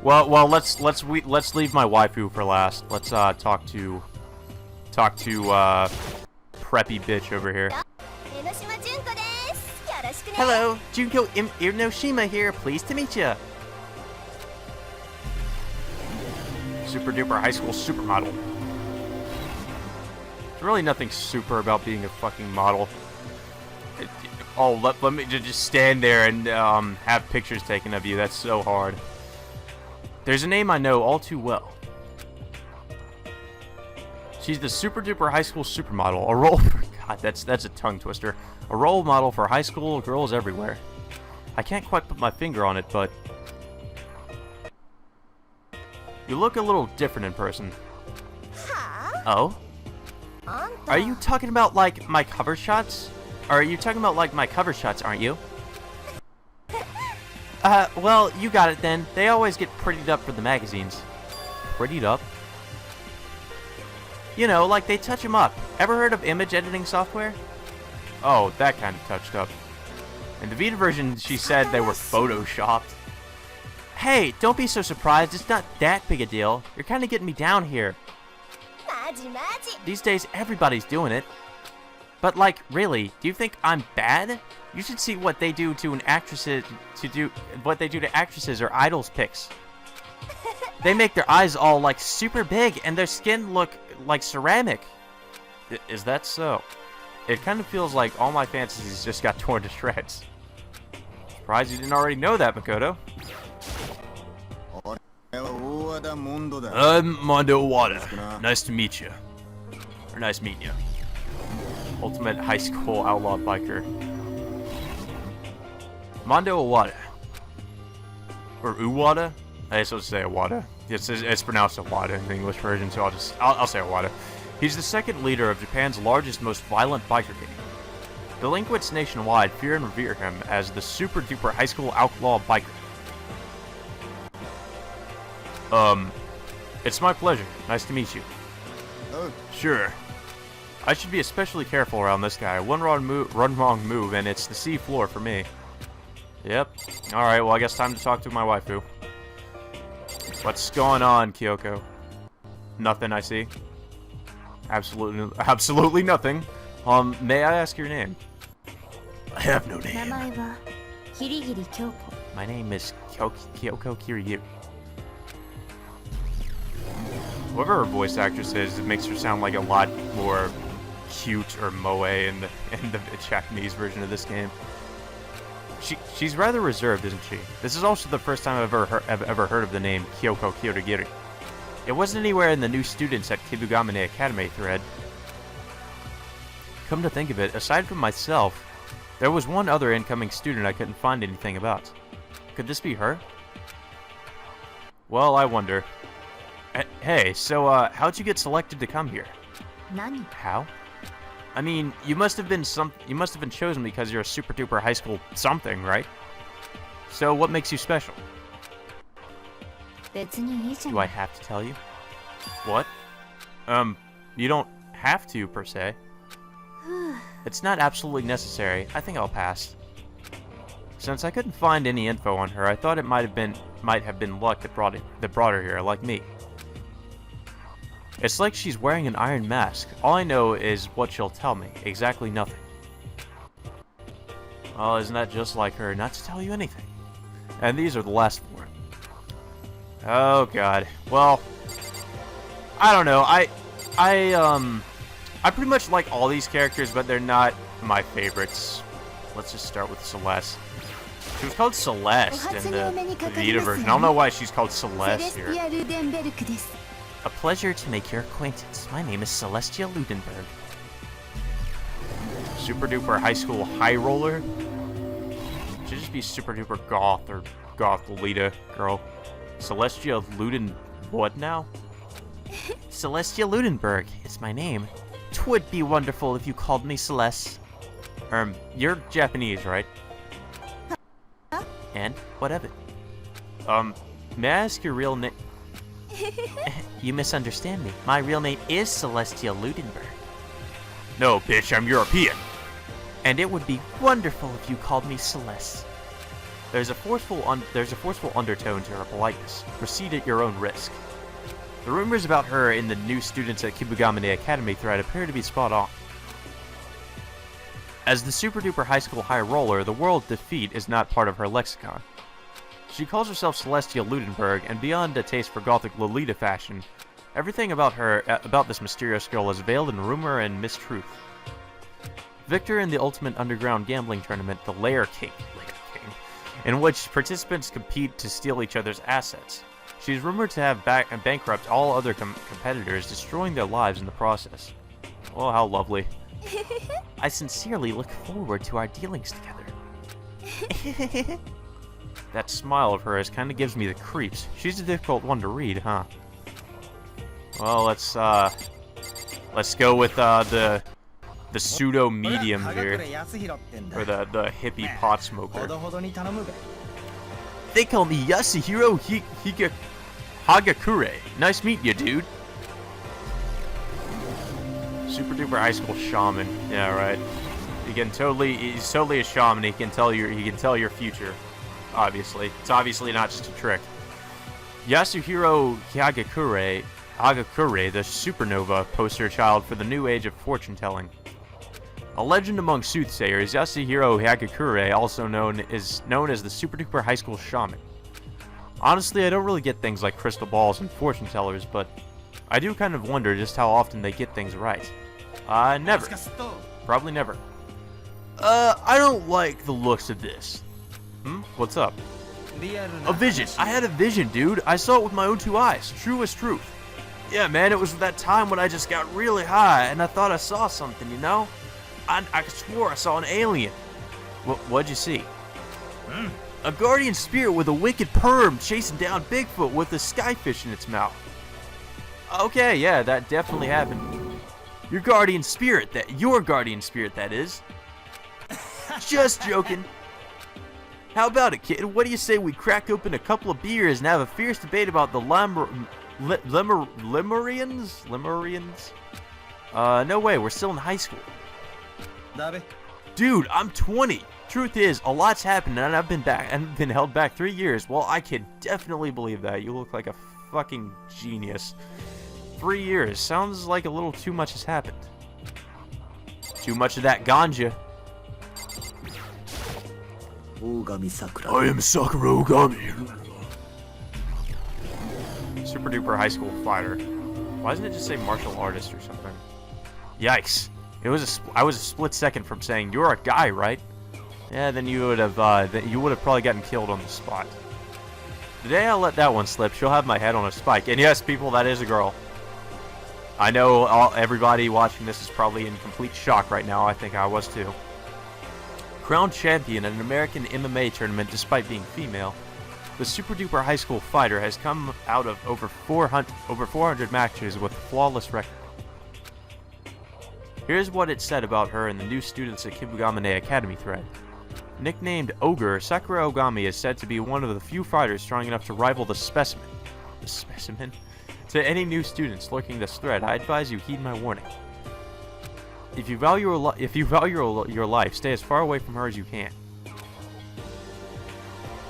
well, let's leave my waifu for last. Let's talk to preppy bitch over here. Hello, Junko Inoshima here. Pleased to meet you. Super duper high school supermodel. There's really nothing super about being a fucking model. Let me just stand there and have pictures taken of you. That's so hard. There's a name I know all too well. She's the super duper high school supermodel. A role for God, that's a tongue twister. A role model for high school girls everywhere. I can't quite put my finger on it, but you look a little different in person. Oh? Are you talking about like my cover shots? Or are you talking about like my cover shots, aren't you? Well, you got it then. They always get prettied up for the magazines. Prettied up? You know, like they touch them up. Ever heard of image editing software? Oh, that kind of touched up. In the Vita version, she said they were photoshopped. Hey, don't be so surprised. It's not that big a deal. You're kind of getting me down here. These days, everybody's doing it. But like, really, do you think I'm bad? You should see what they do to actresses or idols pics. They make their eyes all like super big and their skin look like ceramic. Is that so? It kind of feels like all my fantasies just got torn to shreds. Surprised you didn't already know that, Makoto. I'm Mondo Owada. Nice to meet you. Or nice meeting you. Ultimate high school outlaw biker. Mondo Owada. Or Uwada? I supposed to say Owada. It's pronounced Owada in the English version, so I'll say Owada. He's the second leader of Japan's largest, most violent biker gang. Delinquents nationwide fear and revere him as the super-duper high school outlaw biker. It's my pleasure. Nice to meet you. Oh. Sure. I should be especially careful around this guy. One wrong move, and it's the sea floor for me. Yep. Alright, well, I guess time to talk to my waifu. What's going on, Kyoko? Nothing, I see. Absolutely nothing. May I ask your name? I have no name. My name is Kyoko Kiryu. Whoever her voice actress is, it makes her sound like a lot more cute or moe in the Japanese version of this game. She's rather reserved, isn't she? This is also the first time I've ever heard of the name Kyoko Kirigiri. It wasn't anywhere in the new students at Kibugamane Academy thread. Come to think of it, aside from myself, there was one other incoming student I couldn't find anything about. Could this be her? Well, I wonder. Hey, so, how'd you get selected to come here? Nani? How? I mean, you must have been chosen because you're a super duper high school something, right? So, what makes you special? Do I have to tell you? What? You don't have to, per se. It's not absolutely necessary. I think I'll pass. Since I couldn't find any info on her, I thought it might have been luck that brought her here, like me. It's like she's wearing an iron mask. All I know is what she'll tell me. Exactly nothing. Well, isn't that just like her, not to tell you anything? And these are the last four. Oh god. Well, I don't know. I pretty much like all these characters, but they're not my favorites. Let's just start with Celeste. She was called Celeste in the Vita version. I don't know why she's called Celeste here. A pleasure to make your acquaintance. My name is Celestia Ludenberg. Super duper high school high roller? Should just be super duper goth or goth Lolita girl. Celestia Luden... what now? Celestia Ludenberg is my name. 'Twould be wonderful if you called me Celeste. You're Japanese, right? And? What of it? May I ask your real name? You misunderstand me. My real name is Celestia Ludenberg. No, bitch, I'm European. And it would be wonderful if you called me Celeste. There's a forceful undertone to her politeness. Proceed at your own risk. The rumors about her in the new students at Kibugamane Academy thread appear to be spot on. As the super duper high school high roller, the word defeat is not part of her lexicon. She calls herself Celestia Ludenberg, and beyond a taste for gothic Lolita fashion, everything about this mysterious girl is veiled in rumor and mistruth. Victor in the ultimate underground gambling tournament, the Lair King, in which participants compete to steal each other's assets. She's rumored to have bankrupt all other competitors, destroying their lives in the process. Oh, how lovely. I sincerely look forward to our dealings together. That smile of hers kind of gives me the creeps. She's a difficult one to read, huh? Well, let's go with the pseudo medium here, or the hippie pot smoker. They call me Yasuhiro Hagakure. Nice meeting you, dude. Super duper high school shaman. Yeah, right. He's totally a shaman. He can tell your future. Obviously, it's obviously not just a trick. Yasuhiro Hagakure Hagakure, the supernova poster child for the new age of fortune-telling. A legend among soothsayers, Yasuhiro Hagakure, also known as the super-duper high school shaman. Honestly, I don't really get things like crystal balls and fortune-tellers, but I do kind of wonder just how often they get things right. Never. Probably never. I don't like the looks of this. What's up? A vision. I had a vision, dude. I saw it with my own 2 eyes. True as truth. Yeah, man, it was that time when I just got really high, and I thought I saw something, you know? I swore I saw an alien. What'd you see? A guardian spirit with a wicked perm chasing down Bigfoot with a skyfish in its mouth. Okay, yeah, that definitely happened. Your guardian spirit, that is. Just joking. How about it, kid? What do you say we crack open a couple of beers and have a fierce debate about the Lemurians? No way, we're still in high school. Dude, I'm 20. Truth is, a lot's happened and I've been held back 3 years. Well, I can definitely believe that. You look like a fucking genius. 3 years. Sounds like a little too much has happened. Too much of that ganja. I am Sakura Ogami. Super duper high school fighter. Why doesn't it just say martial artist or something? Yikes. I was a split second from saying, you're a guy, right? Yeah, then you would have probably gotten killed on the spot. The day I let that one slip, she'll have my head on a spike. And yes, people, that is a girl. I know everybody watching this is probably in complete shock right now. I think I was too. Crowned champion at an American MMA tournament despite being female, the super duper high school fighter has come out of over 400 matches with a flawless record. Here's what it said about her in the new Students at Kibugamane Academy thread. Nicknamed Ogre, Sakura Ogami is said to be one of the few fighters strong enough to rival the Specimen. The Specimen? To any new students lurking this thread, I advise you heed my warning. If you value your life, stay as far away from her as you can.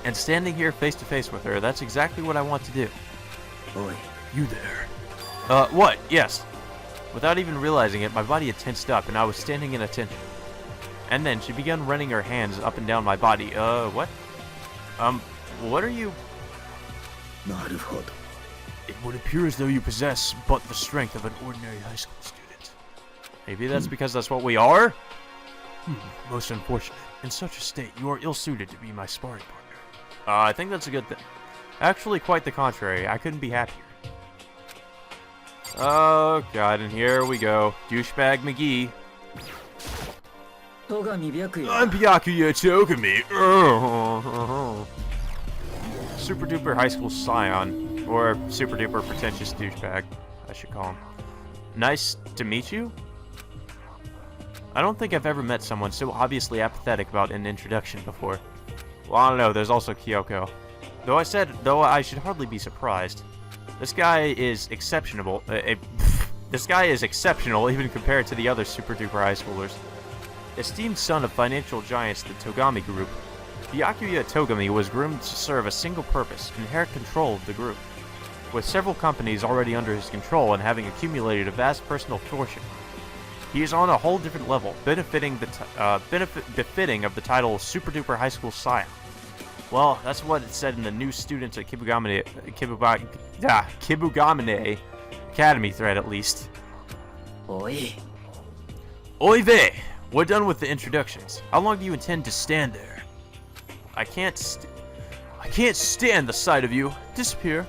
And standing here face to face with her, that's exactly what I want to do. Oi, you there? What? Yes. Without even realizing it, my body had tensed up and I was standing in attention. And then she began running her hands up and down my body. What? What are you? It would appear as though you possess but the strength of an ordinary high school student. Maybe that's because that's what we are? Most unfortunate. In such a state, you are ill-suited to be my sparring partner. I think that's a good thing. Actually, quite the contrary. I couldn't be happier. Oh, God, and here we go. Douchebag McGee. I'm Byakuya Togami. Super duper high school scion. Or super duper pretentious douchebag, I should call him. Nice to meet you? I don't think I've ever met someone so obviously apathetic about an introduction before. Well, I don't know, there's also Kyoko. Though I should hardly be surprised. This guy is exceptional. This guy is exceptional even compared to the other super duper high schoolers. Esteemed son of financial giants, the Togami Group, Byakuya Togami was groomed to serve a single purpose, inherit control of the group. With several companies already under his control and having accumulated a vast personal fortune, he is on a whole different level, befitting of the title Super Duper High School Scion. Well, that's what it said in the new Students at Kibugamane Academy thread, at least. Oi. Oy vey! We're done with the introductions. How long do you intend to stand there? I can't stand the sight of you. Disappear.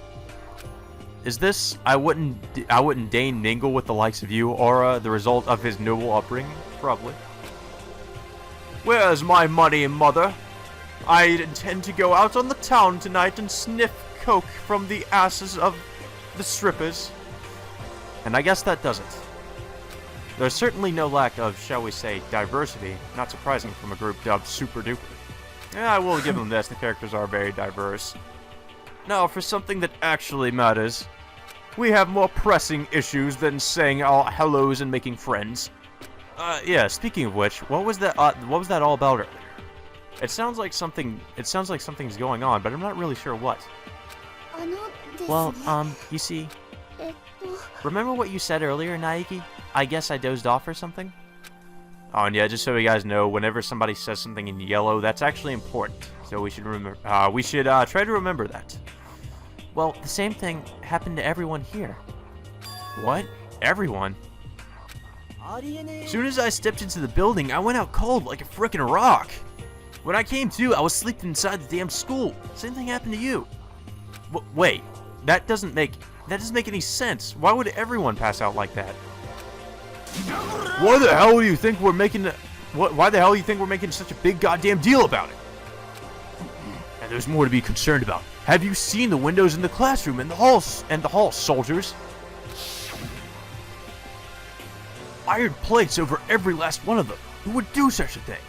Is this I wouldn't deign mingle with the likes of you, Aura, the result of his noble upbringing? Probably. Where's my money, mother? I intend to go out on the town tonight and sniff coke from the asses of the strippers. And I guess that does it. There's certainly no lack of, shall we say, diversity, not surprising from a group dubbed Super Duper. Yeah, I will give them this, the characters are very diverse. Now, for something that actually matters, we have more pressing issues than saying our hellos and making friends. Yeah, speaking of which, what was that all about earlier? It sounds like something's going on, but I'm not really sure what. Well, you see, Remember what you said earlier, Naiki? I guess I dozed off or something? Oh, and yeah, just so you guys know, whenever somebody says something in yellow, that's actually important. So we should remember. Try to remember that. Well, the same thing happened to everyone here. What? Everyone? As soon as I stepped into the building, I went out cold like a frickin' rock. When I came to, I was sleeping inside the damn school. Same thing happened to you. Wait, that doesn't make any sense. Why would everyone pass out like that? Why the hell do you think we're making such a big goddamn deal about it? And there's more to be concerned about. Have you seen the windows in the classroom and the halls, soldiers? Iron plates over every last one of them. Who would do such a thing?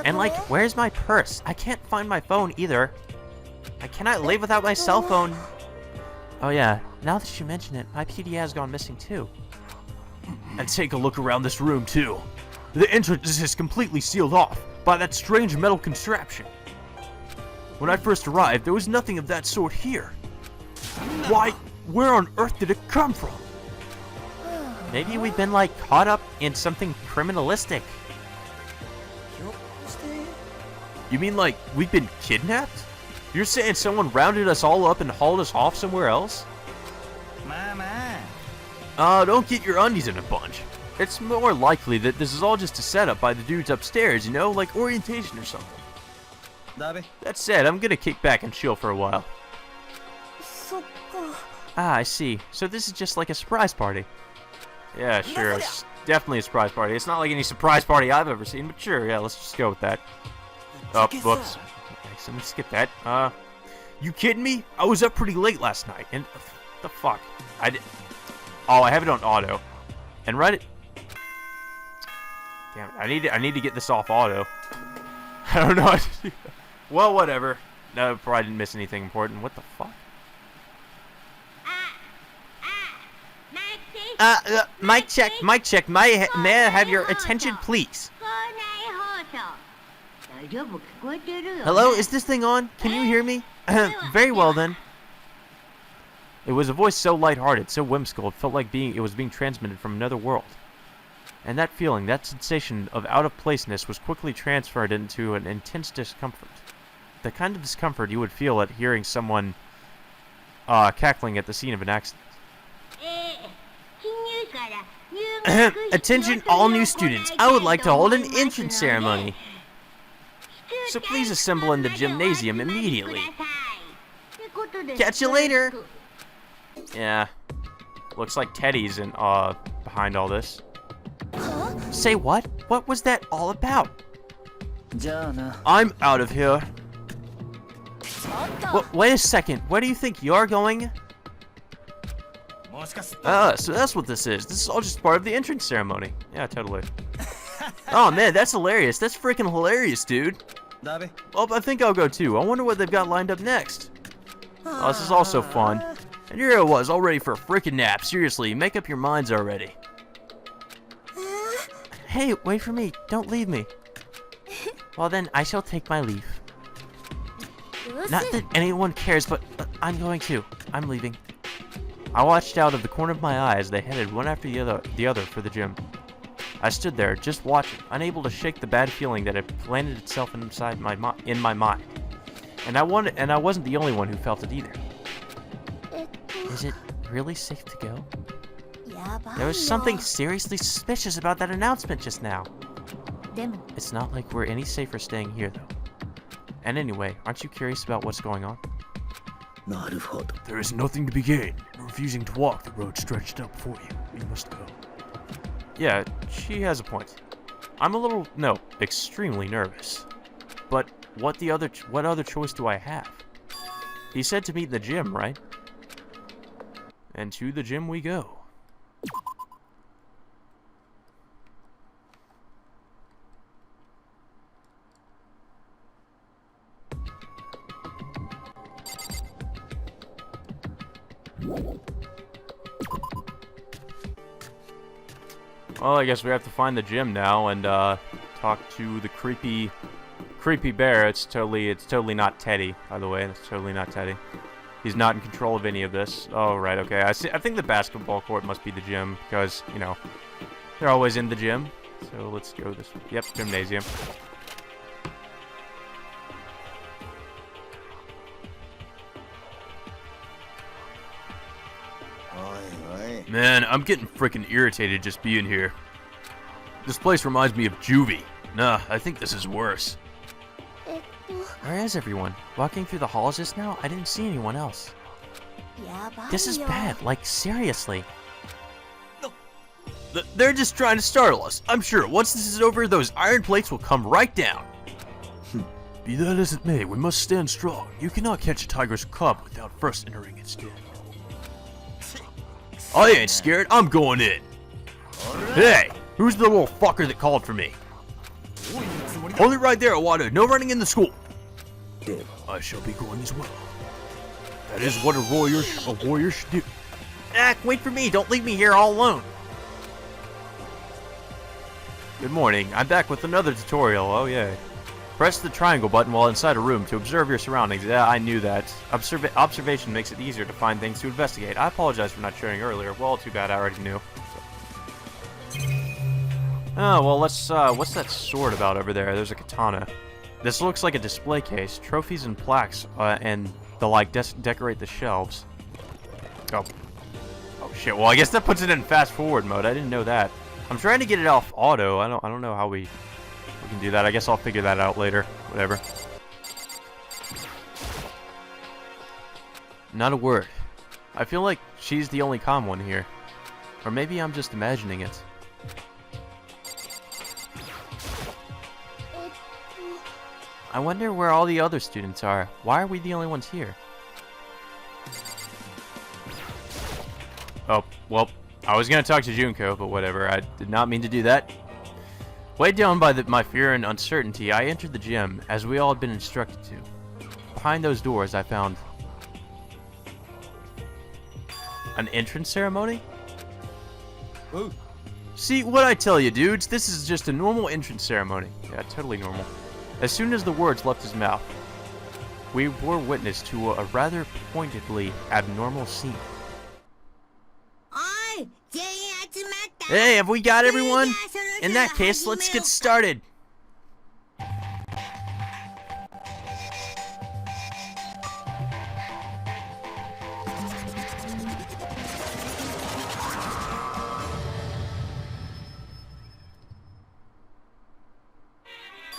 And like, where's my purse? I can't find my phone either. I cannot live without my cell phone. Oh yeah, now that you mention it, my PDA has gone missing too. And take a look around this room too. The entrance is completely sealed off by that strange metal contraption. When I first arrived, there was nothing of that sort here. Why, where on earth did it come from? Maybe we've been like caught up in something criminalistic. You mean like we've been kidnapped? You're saying someone rounded us all up and hauled us off somewhere else? Don't get your undies in a bunch. It's more likely that this is all just a setup by the dudes upstairs, you know, like orientation or something. That said, I'm gonna kick back and chill for a while. Ah, I see. So this is just like a surprise party. Yeah, sure. It's definitely a surprise party. It's not like any surprise party I've ever seen, but sure, yeah, let's just go with that. Oh, whoops. Thanks, let me skip that. You kidding me? I was up pretty late last night, and the fuck? Oh, I have it on auto. And right it. Damn it, I need to get this off auto. I don't know. Well, whatever. No, probably didn't miss anything important. What the fuck? Mic check, mic check. May I have your attention, please? Hello, is this thing on? Can you hear me? Very well then. It was a voice so lighthearted, so whimsical, it felt like it was being transmitted from another world. And that feeling, that sensation of out-of-placeness was quickly transferred into an intense discomfort. The kind of discomfort you would feel at hearing someone cackling at the scene of an accident. Attention all new students, I would like to hold an entrance ceremony. So please assemble in the gymnasium immediately. Catch you later. Yeah, looks like Teddy's behind all this. Say what? What was that all about? I'm out of here. Wait a second, where do you think you're going? So that's what this is. This is all just part of the entrance ceremony. Yeah, totally. Oh man, that's hilarious. That's freaking hilarious, dude. Oh, I think I'll go too. I wonder what they've got lined up next. Oh, this is also fun. And here I was, all ready for a freaking nap. Seriously, make up your minds already. Hey, wait for me. Don't leave me. Well then, I shall take my leave. Not that anyone cares, but I'm going to. I'm leaving. I watched out of the corner of my eye as they headed one after the other for the gym. I stood there, just watching, unable to shake the bad feeling that had planted itself inside my mind. And I wasn't the only one who felt it either. Is it really safe to go? There was something seriously suspicious about that announcement just now. It's not like we're any safer staying here, though. And anyway, aren't you curious about what's going on? There is nothing to be gained in refusing to walk the road stretched out before you. You must go. Yeah, she has a point. I'm extremely nervous. But what other choice do I have? He said to meet in the gym, right? And to the gym we go. Well, I guess we have to find the gym now and talk to the creepy bear. It's totally not Teddy, by the way. That's totally not Teddy. He's not in control of any of this. Oh, right, okay. I think the basketball court must be the gym because, you know, they're always in the gym. So let's go this way. Yep, gymnasium. Man, I'm getting freaking irritated just being here. This place reminds me of juvie. Nah, I think this is worse. Where is everyone? Walking through the halls just now? I didn't see anyone else. This is bad, like seriously. They're just trying to startle us. I'm sure once this is over, those iron plates will come right down. Be that as it may, we must stand strong. You cannot catch a tiger's cub without first entering its den. I ain't scared, I'm going in. Hey, who's the little fucker that called for me? Hold it right there, Awada. No running in the school. I shall be going as well. That is what a warrior should do. Wait for me. Don't leave me here all alone. Good morning. I'm back with another tutorial. Oh, yeah. Press the triangle button while inside a room to observe your surroundings. Yeah, I knew that. Observation makes it easier to find things to investigate. I apologize for not showing earlier. Well, too bad. I already knew. So. Oh, well, what's that sword about over there? There's a katana. This looks like a display case. Trophies and plaques, and the like decorate the shelves. Oh. Oh, shit. Well, I guess that puts it in fast forward mode. I didn't know that. I'm trying to get it off auto. I don't know how we can do that. I guess I'll figure that out later. Whatever. Not a word. I feel like she's the only calm one here. Or maybe I'm just imagining it. I wonder where all the other students are. Why are we the only ones here? Oh, well, I was gonna talk to Junko, but whatever. I did not mean to do that. Weighed down by my fear and uncertainty, I entered the gym, as we all had been instructed to. Behind those doors, I found an entrance ceremony? Ooh. See, what I tell you, dudes, this is just a normal entrance ceremony. Yeah, totally normal. As soon as the words left his mouth, we were witness to a rather pointedly abnormal scene. Hey, have we got everyone? In that case, let's get started.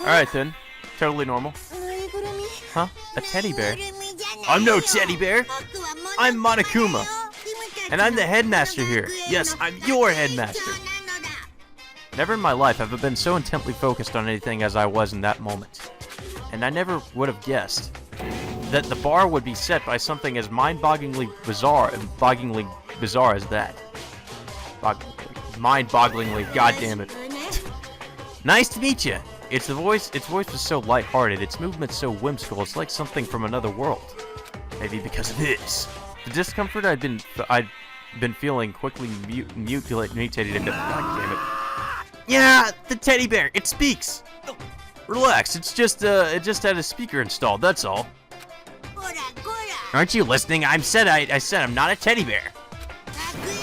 Alright then. Totally normal. Huh? A teddy bear? I'm no teddy bear! I'm Monokuma! And I'm the headmaster here. Yes, I'm your headmaster. Never in my life have I been so intently focused on anything as I was in that moment. And I never would have guessed that the bar would be set by something as mind-bogglingly bizarre as that. Mind-bogglingly, goddammit. Nice to meet you. Its voice was so lighthearted, its movements so whimsical, it's like something from another world. Maybe because of this. The discomfort I'd been feeling quickly mutated into... God damn it. Yeah, the teddy bear, it speaks! Relax, it just had a speaker installed, that's all. Aren't you listening? I said I'm not a teddy bear.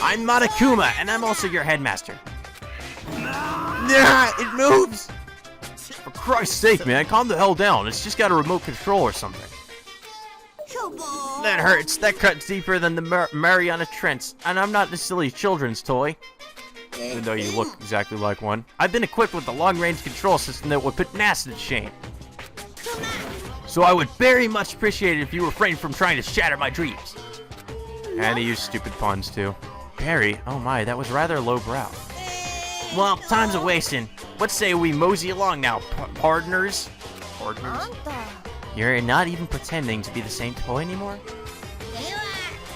I'm Monokuma, and I'm also your headmaster. Yeah, it moves! For Christ's sake, man, calm the hell down. It's just got a remote control or something. That hurts. That cuts deeper than the Mariana Trench, and I'm not a silly children's toy. Even though you look exactly like one. I've been equipped with a long-range control system that would put NASA to shame. So I would very much appreciate it if you refrained from trying to shatter my dreams. And he used stupid puns, too. Barry? Oh my, that was rather lowbrow. Well, time's a wasting. Let's say we mosey along now, partners. Partners? You're not even pretending to be the same toy anymore?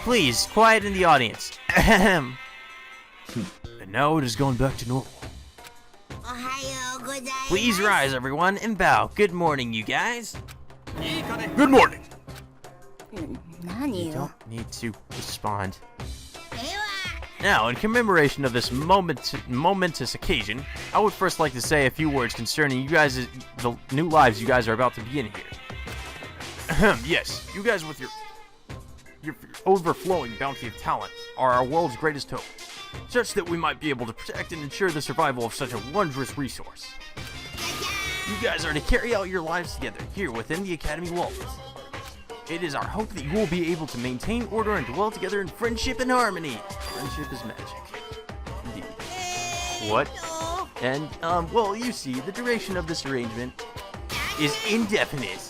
Please, quiet in the audience. Ahem. And now it is going back to normal. Please rise, everyone, and bow. Good morning, you guys. Good morning. You don't need to respond. Now, in commemoration of this momentous occasion, I would first like to say a few words concerning you guys, the new lives you guys are about to begin here. Yes, you guys with your... your overflowing bounty of talent are our world's greatest hope, such that we might be able to protect and ensure the survival of such a wondrous resource. You guys are to carry out your lives together here within the Academy walls. It is our hope that you will be able to maintain order and dwell together in friendship and harmony. Friendship is magic. Indeed. What? And, well, you see, the duration of this arrangement is indefinite.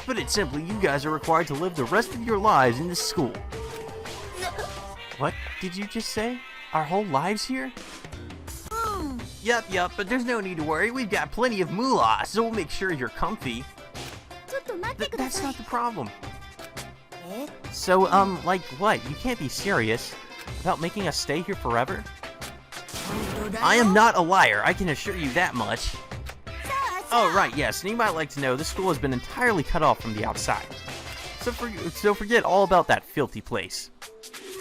Put it simply, you guys are required to live the rest of your lives in this school. What did you just say? Our whole lives here? Yup, but there's no need to worry. We've got plenty of moolah, so we'll make sure you're comfy. That's not the problem. So, like what? You can't be serious about making us stay here forever? I am not a liar, I can assure you that much. Oh, right, yes, and you might like to know, this school has been entirely cut off from the outside. So forget all about that filthy place.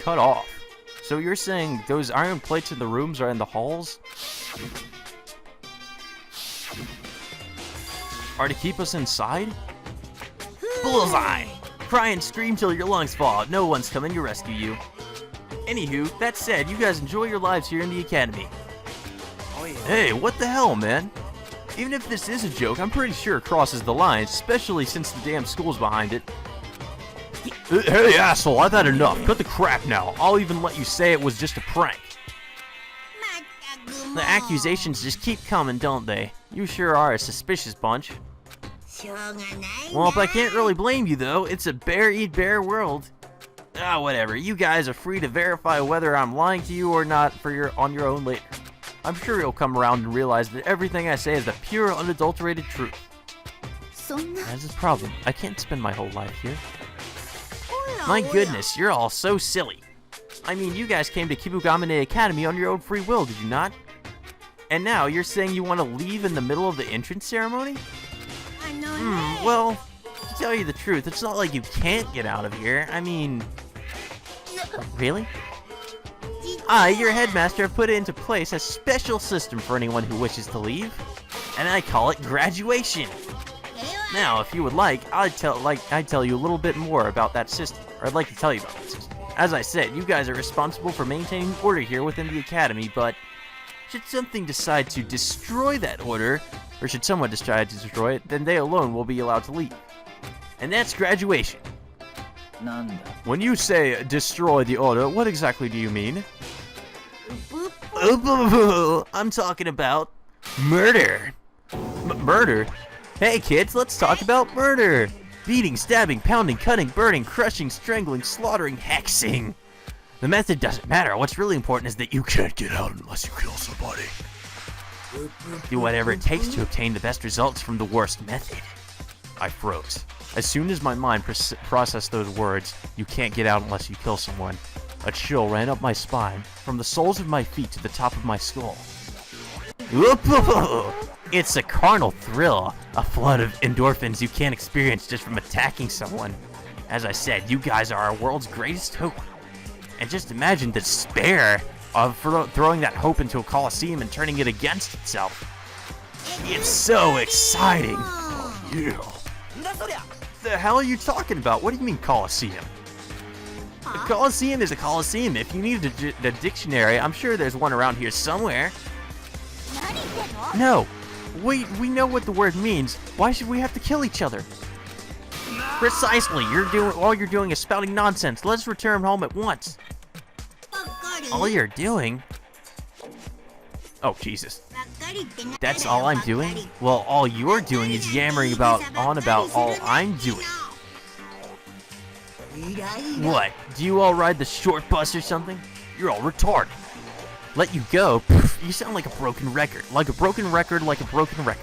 Cut off. So you're saying those iron plates in the rooms are in the halls? Are to keep us inside? Bullseye! Cry and scream till your lungs fall out. No one's coming to rescue you. Anywho, that said, you guys enjoy your lives here in the Academy. Oh, yeah. Hey, what the hell, man? Even if this is a joke, I'm pretty sure it crosses the line, especially since the damn school's behind it. Hey, asshole, I've had enough. Cut the crap now. I'll even let you say it was just a prank. The accusations just keep coming, don't they? You sure are a suspicious bunch. Well, I can't really blame you, though. It's a bear-eat-bear world. Ah, whatever. You guys are free to verify whether I'm lying to you or not on your own later. I'm sure you'll come around and realize that everything I say is the pure, unadulterated truth. That's the problem. I can't spend my whole life here. My goodness, you're all so silly. I mean, you guys came to Kibugamine Academy on your own free will, did you not? And now you're saying you want to leave in the middle of the entrance ceremony? Well, to tell you the truth, it's not like you can't get out of here. I mean... Really? I, your headmaster, have put into place a special system for anyone who wishes to leave. And I call it graduation. Now, if you would like, I'd tell you a little bit more about that system. Or I'd like to tell you about that system. As I said, you guys are responsible for maintaining order here within the Academy, but... should something decide to destroy that order, or should someone decide to destroy it, then they alone will be allowed to leave. And that's graduation. When you say destroy the order, what exactly do you mean? I'm talking about murder. Murder? Hey kids, let's talk about murder. Beating, stabbing, pounding, cutting, burning, crushing, strangling, slaughtering, hexing. The method doesn't matter. What's really important is that you can't get out unless you kill somebody. Do whatever it takes to obtain the best results from the worst method. I froze. As soon as my mind processed those words, you can't get out unless you kill someone, a chill ran up my spine, from the soles of my feet to the top of my skull. It's a carnal thrill, a flood of endorphins you can't experience just from attacking someone. As I said, you guys are our world's greatest hope. And just imagine the despair of throwing that hope into a coliseum and turning it against itself. It's so exciting. Oh, yeah. The hell are you talking about? What do you mean coliseum? A coliseum is a coliseum. If you need a dictionary, I'm sure there's one around here somewhere. No. We know what the word means. Why should we have to kill each other? Precisely. All you're doing is spouting nonsense. Let's return home at once. All you're doing? Oh, Jesus. That's all I'm doing? Well, all you're doing is yammering about all I'm doing. What? Do you all ride the short bus or something? You're all retarded. Let you go? Poof, you sound like a broken record. Like a broken record, like a broken record.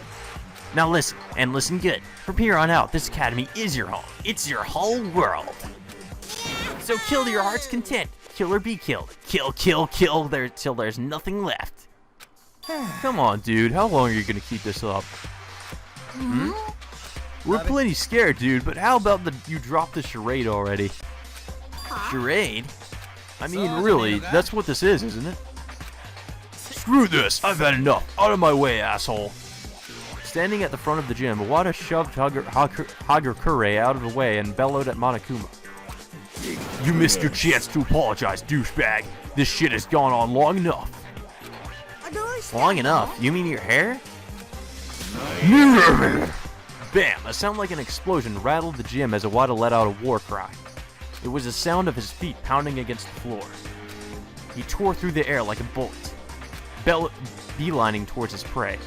Now listen, and listen good. From here on out, this academy is your home. It's your whole world. So kill to your heart's content. Kill or be killed. Kill, kill, kill till there's nothing left. Come on, dude. How long are you gonna keep this up? We're plenty scared, dude, but how about you drop the charade already? Charade? I mean, really, that's what this is, isn't it? Screw this! I've had enough! Out of my way, asshole! Standing at the front of the gym, Iwata shoved Hagakure out of the way and bellowed at Monokuma. You missed your chance to apologize, douchebag. This shit has gone on long enough. Long enough? You mean your hair? Bam! A sound like an explosion rattled the gym as Iwata let out a war cry. It was the sound of his feet pounding against the floor. He tore through the air like a bullet, beelining towards his prey.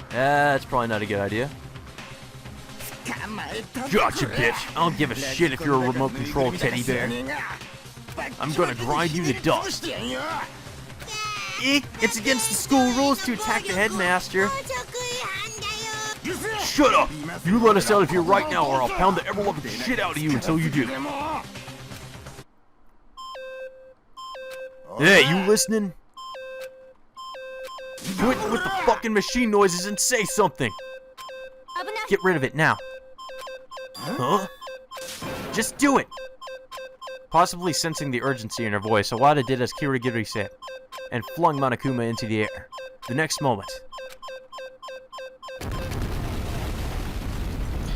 That's probably not a good idea. Gotcha, bitch. I don't give a shit if you're a remote control teddy bear. I'm gonna grind you to dust. Eek! It's against the school rules to attack the headmaster. Shut up! You let us out of here right now or I'll pound the ever-loving shit out of you until you do. Hey, you listening? Quit with the fucking machine noises and say something! Get rid of it now. Huh? Just do it! Possibly sensing the urgency in her voice, Iwata did as Kirigiri said, and flung Monokuma into the air. The next moment...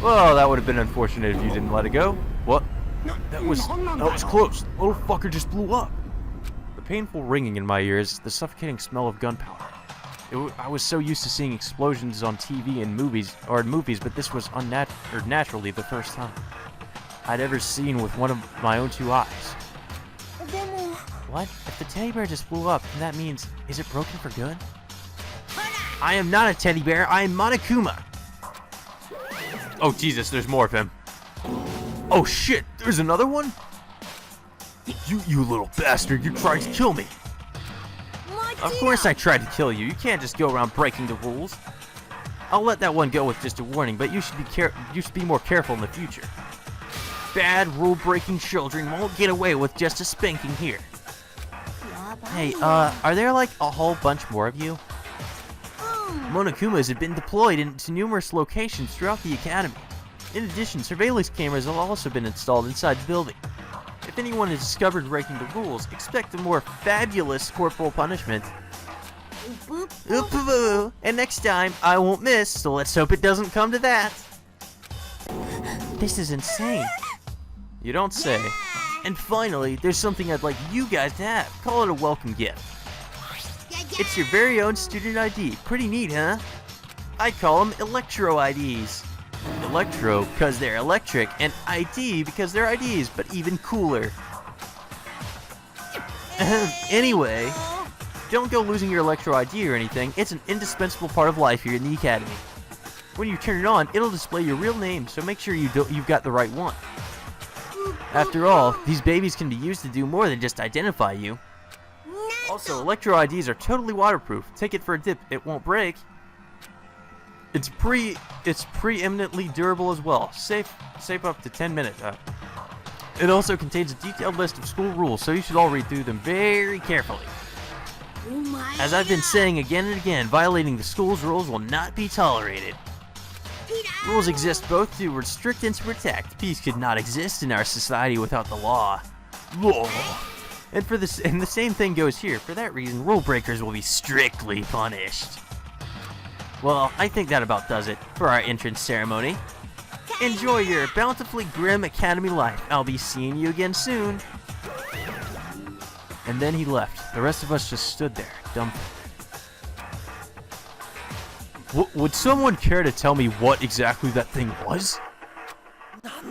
Well, that would have been unfortunate if you didn't let it go. What? That was close. Little fucker just blew up. The painful ringing in my ears, the suffocating smell of gunpowder. I was so used to seeing explosions on TV and movies, but this was naturally the first time I'd ever seen with one of my own two eyes. What? If the teddy bear just blew up, then that means, is it broken for good? I am not a teddy bear, I am Monokuma! Oh Jesus, there's more of him. Oh shit, there's another one? You little bastard, you tried to kill me! Of course I tried to kill you. You can't just go around breaking the rules. I'll let that one go with just a warning, but you should be more careful in the future. Bad rule-breaking children won't get away with just a spanking here. Hey, are there like a whole bunch more of you? Monokumas have been deployed into numerous locations throughout the academy. In addition, surveillance cameras have also been installed inside the building. If anyone is discovered breaking the rules, expect a more fabulous corporal punishment. And next time, I won't miss, so let's hope it doesn't come to that. This is insane. You don't say. And finally, there's something I'd like you guys to have. Call it a welcome gift. It's your very own student ID. Pretty neat, huh? I call them Electro IDs. Electro because they're electric, and ID because they're IDs, but even cooler. Anyway, don't go losing your Electro ID or anything. It's an indispensable part of life here in the academy. When you turn it on, it'll display your real name, so make sure you've got the right one. After all, these babies can be used to do more than just identify you. Also, Electro IDs are totally waterproof. Take it for a dip, it won't break. It's preeminently durable as well. Safe up to 10 minutes. It also contains a detailed list of school rules, so you should all read through them very carefully. As I've been saying again and again, violating the school's rules will not be tolerated. Rules exist both to restrict and to protect. Peace could not exist in our society without the law. Law. And the same thing goes here. For that reason, rule breakers will be strictly punished. Well, I think that about does it for our entrance ceremony. Enjoy your bountifully grim academy life. I'll be seeing you again soon. And then he left. The rest of us just stood there, dumbfounded. Would someone care to tell me what exactly that thing was?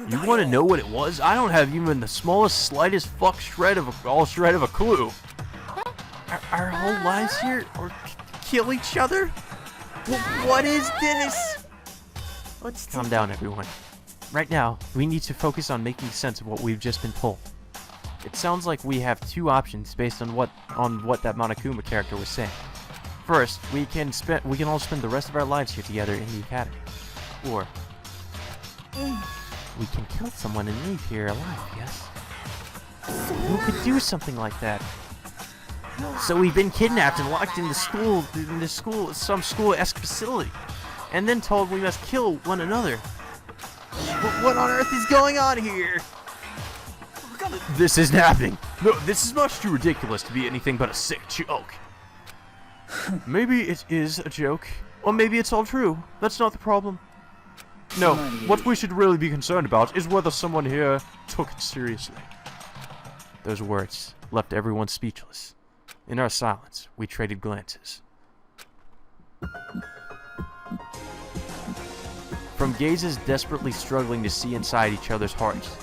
You want to know what it was? I don't have even the smallest, slightest shred of a clue. Our whole lives here, or kill each other? What is this? Let's calm down, everyone. Right now, we need to focus on making sense of what we've just been told. It sounds like we have two options based on what that Monokuma character was saying. First, we can all spend the rest of our lives here together in the academy, or we can kill someone and leave here alive. Yes. Who could do something like that? So we've been kidnapped and locked in some school-esque facility, and then told we must kill one another. What on earth is going on here? This isn't happening. No, this is much too ridiculous to be anything but a sick joke. Maybe it is a joke, or maybe it's all true. That's not the problem. No, what we should really be concerned about is whether someone here took it seriously. Those words left everyone speechless. In our silence, we traded glances. From gazes desperately struggling to see inside each other's hearts,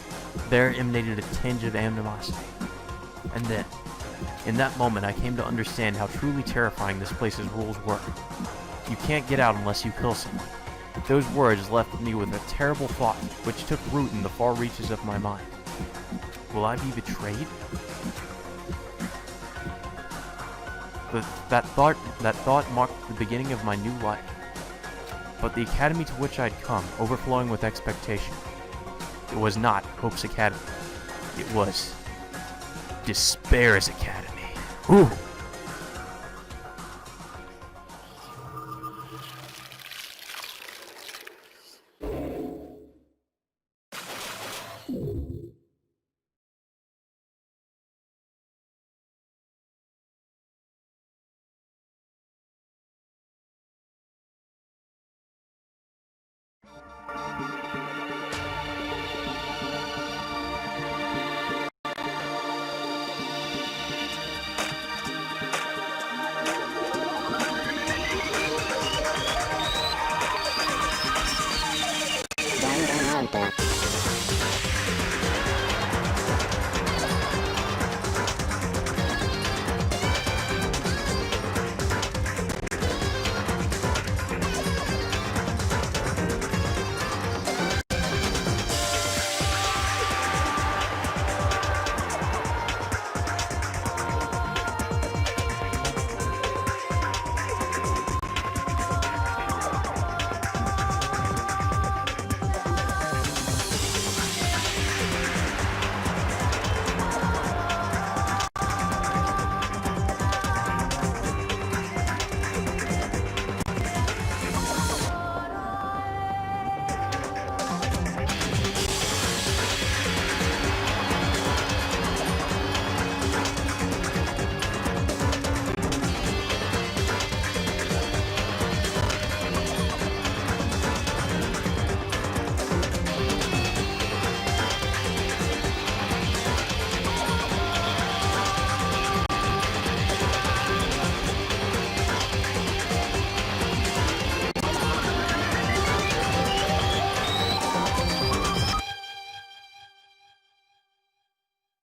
there emanated a tinge of animosity. And then, in that moment, I came to understand how truly terrifying this place's rules were. You can't get out unless you kill someone. Those words left me with a terrible thought, which took root in the far reaches of my mind. Will I be betrayed? That thought marked the beginning of my new life. But the academy to which I'd come, overflowing with expectation, it was not Hope's Academy. It was Despair's Academy. Ooh.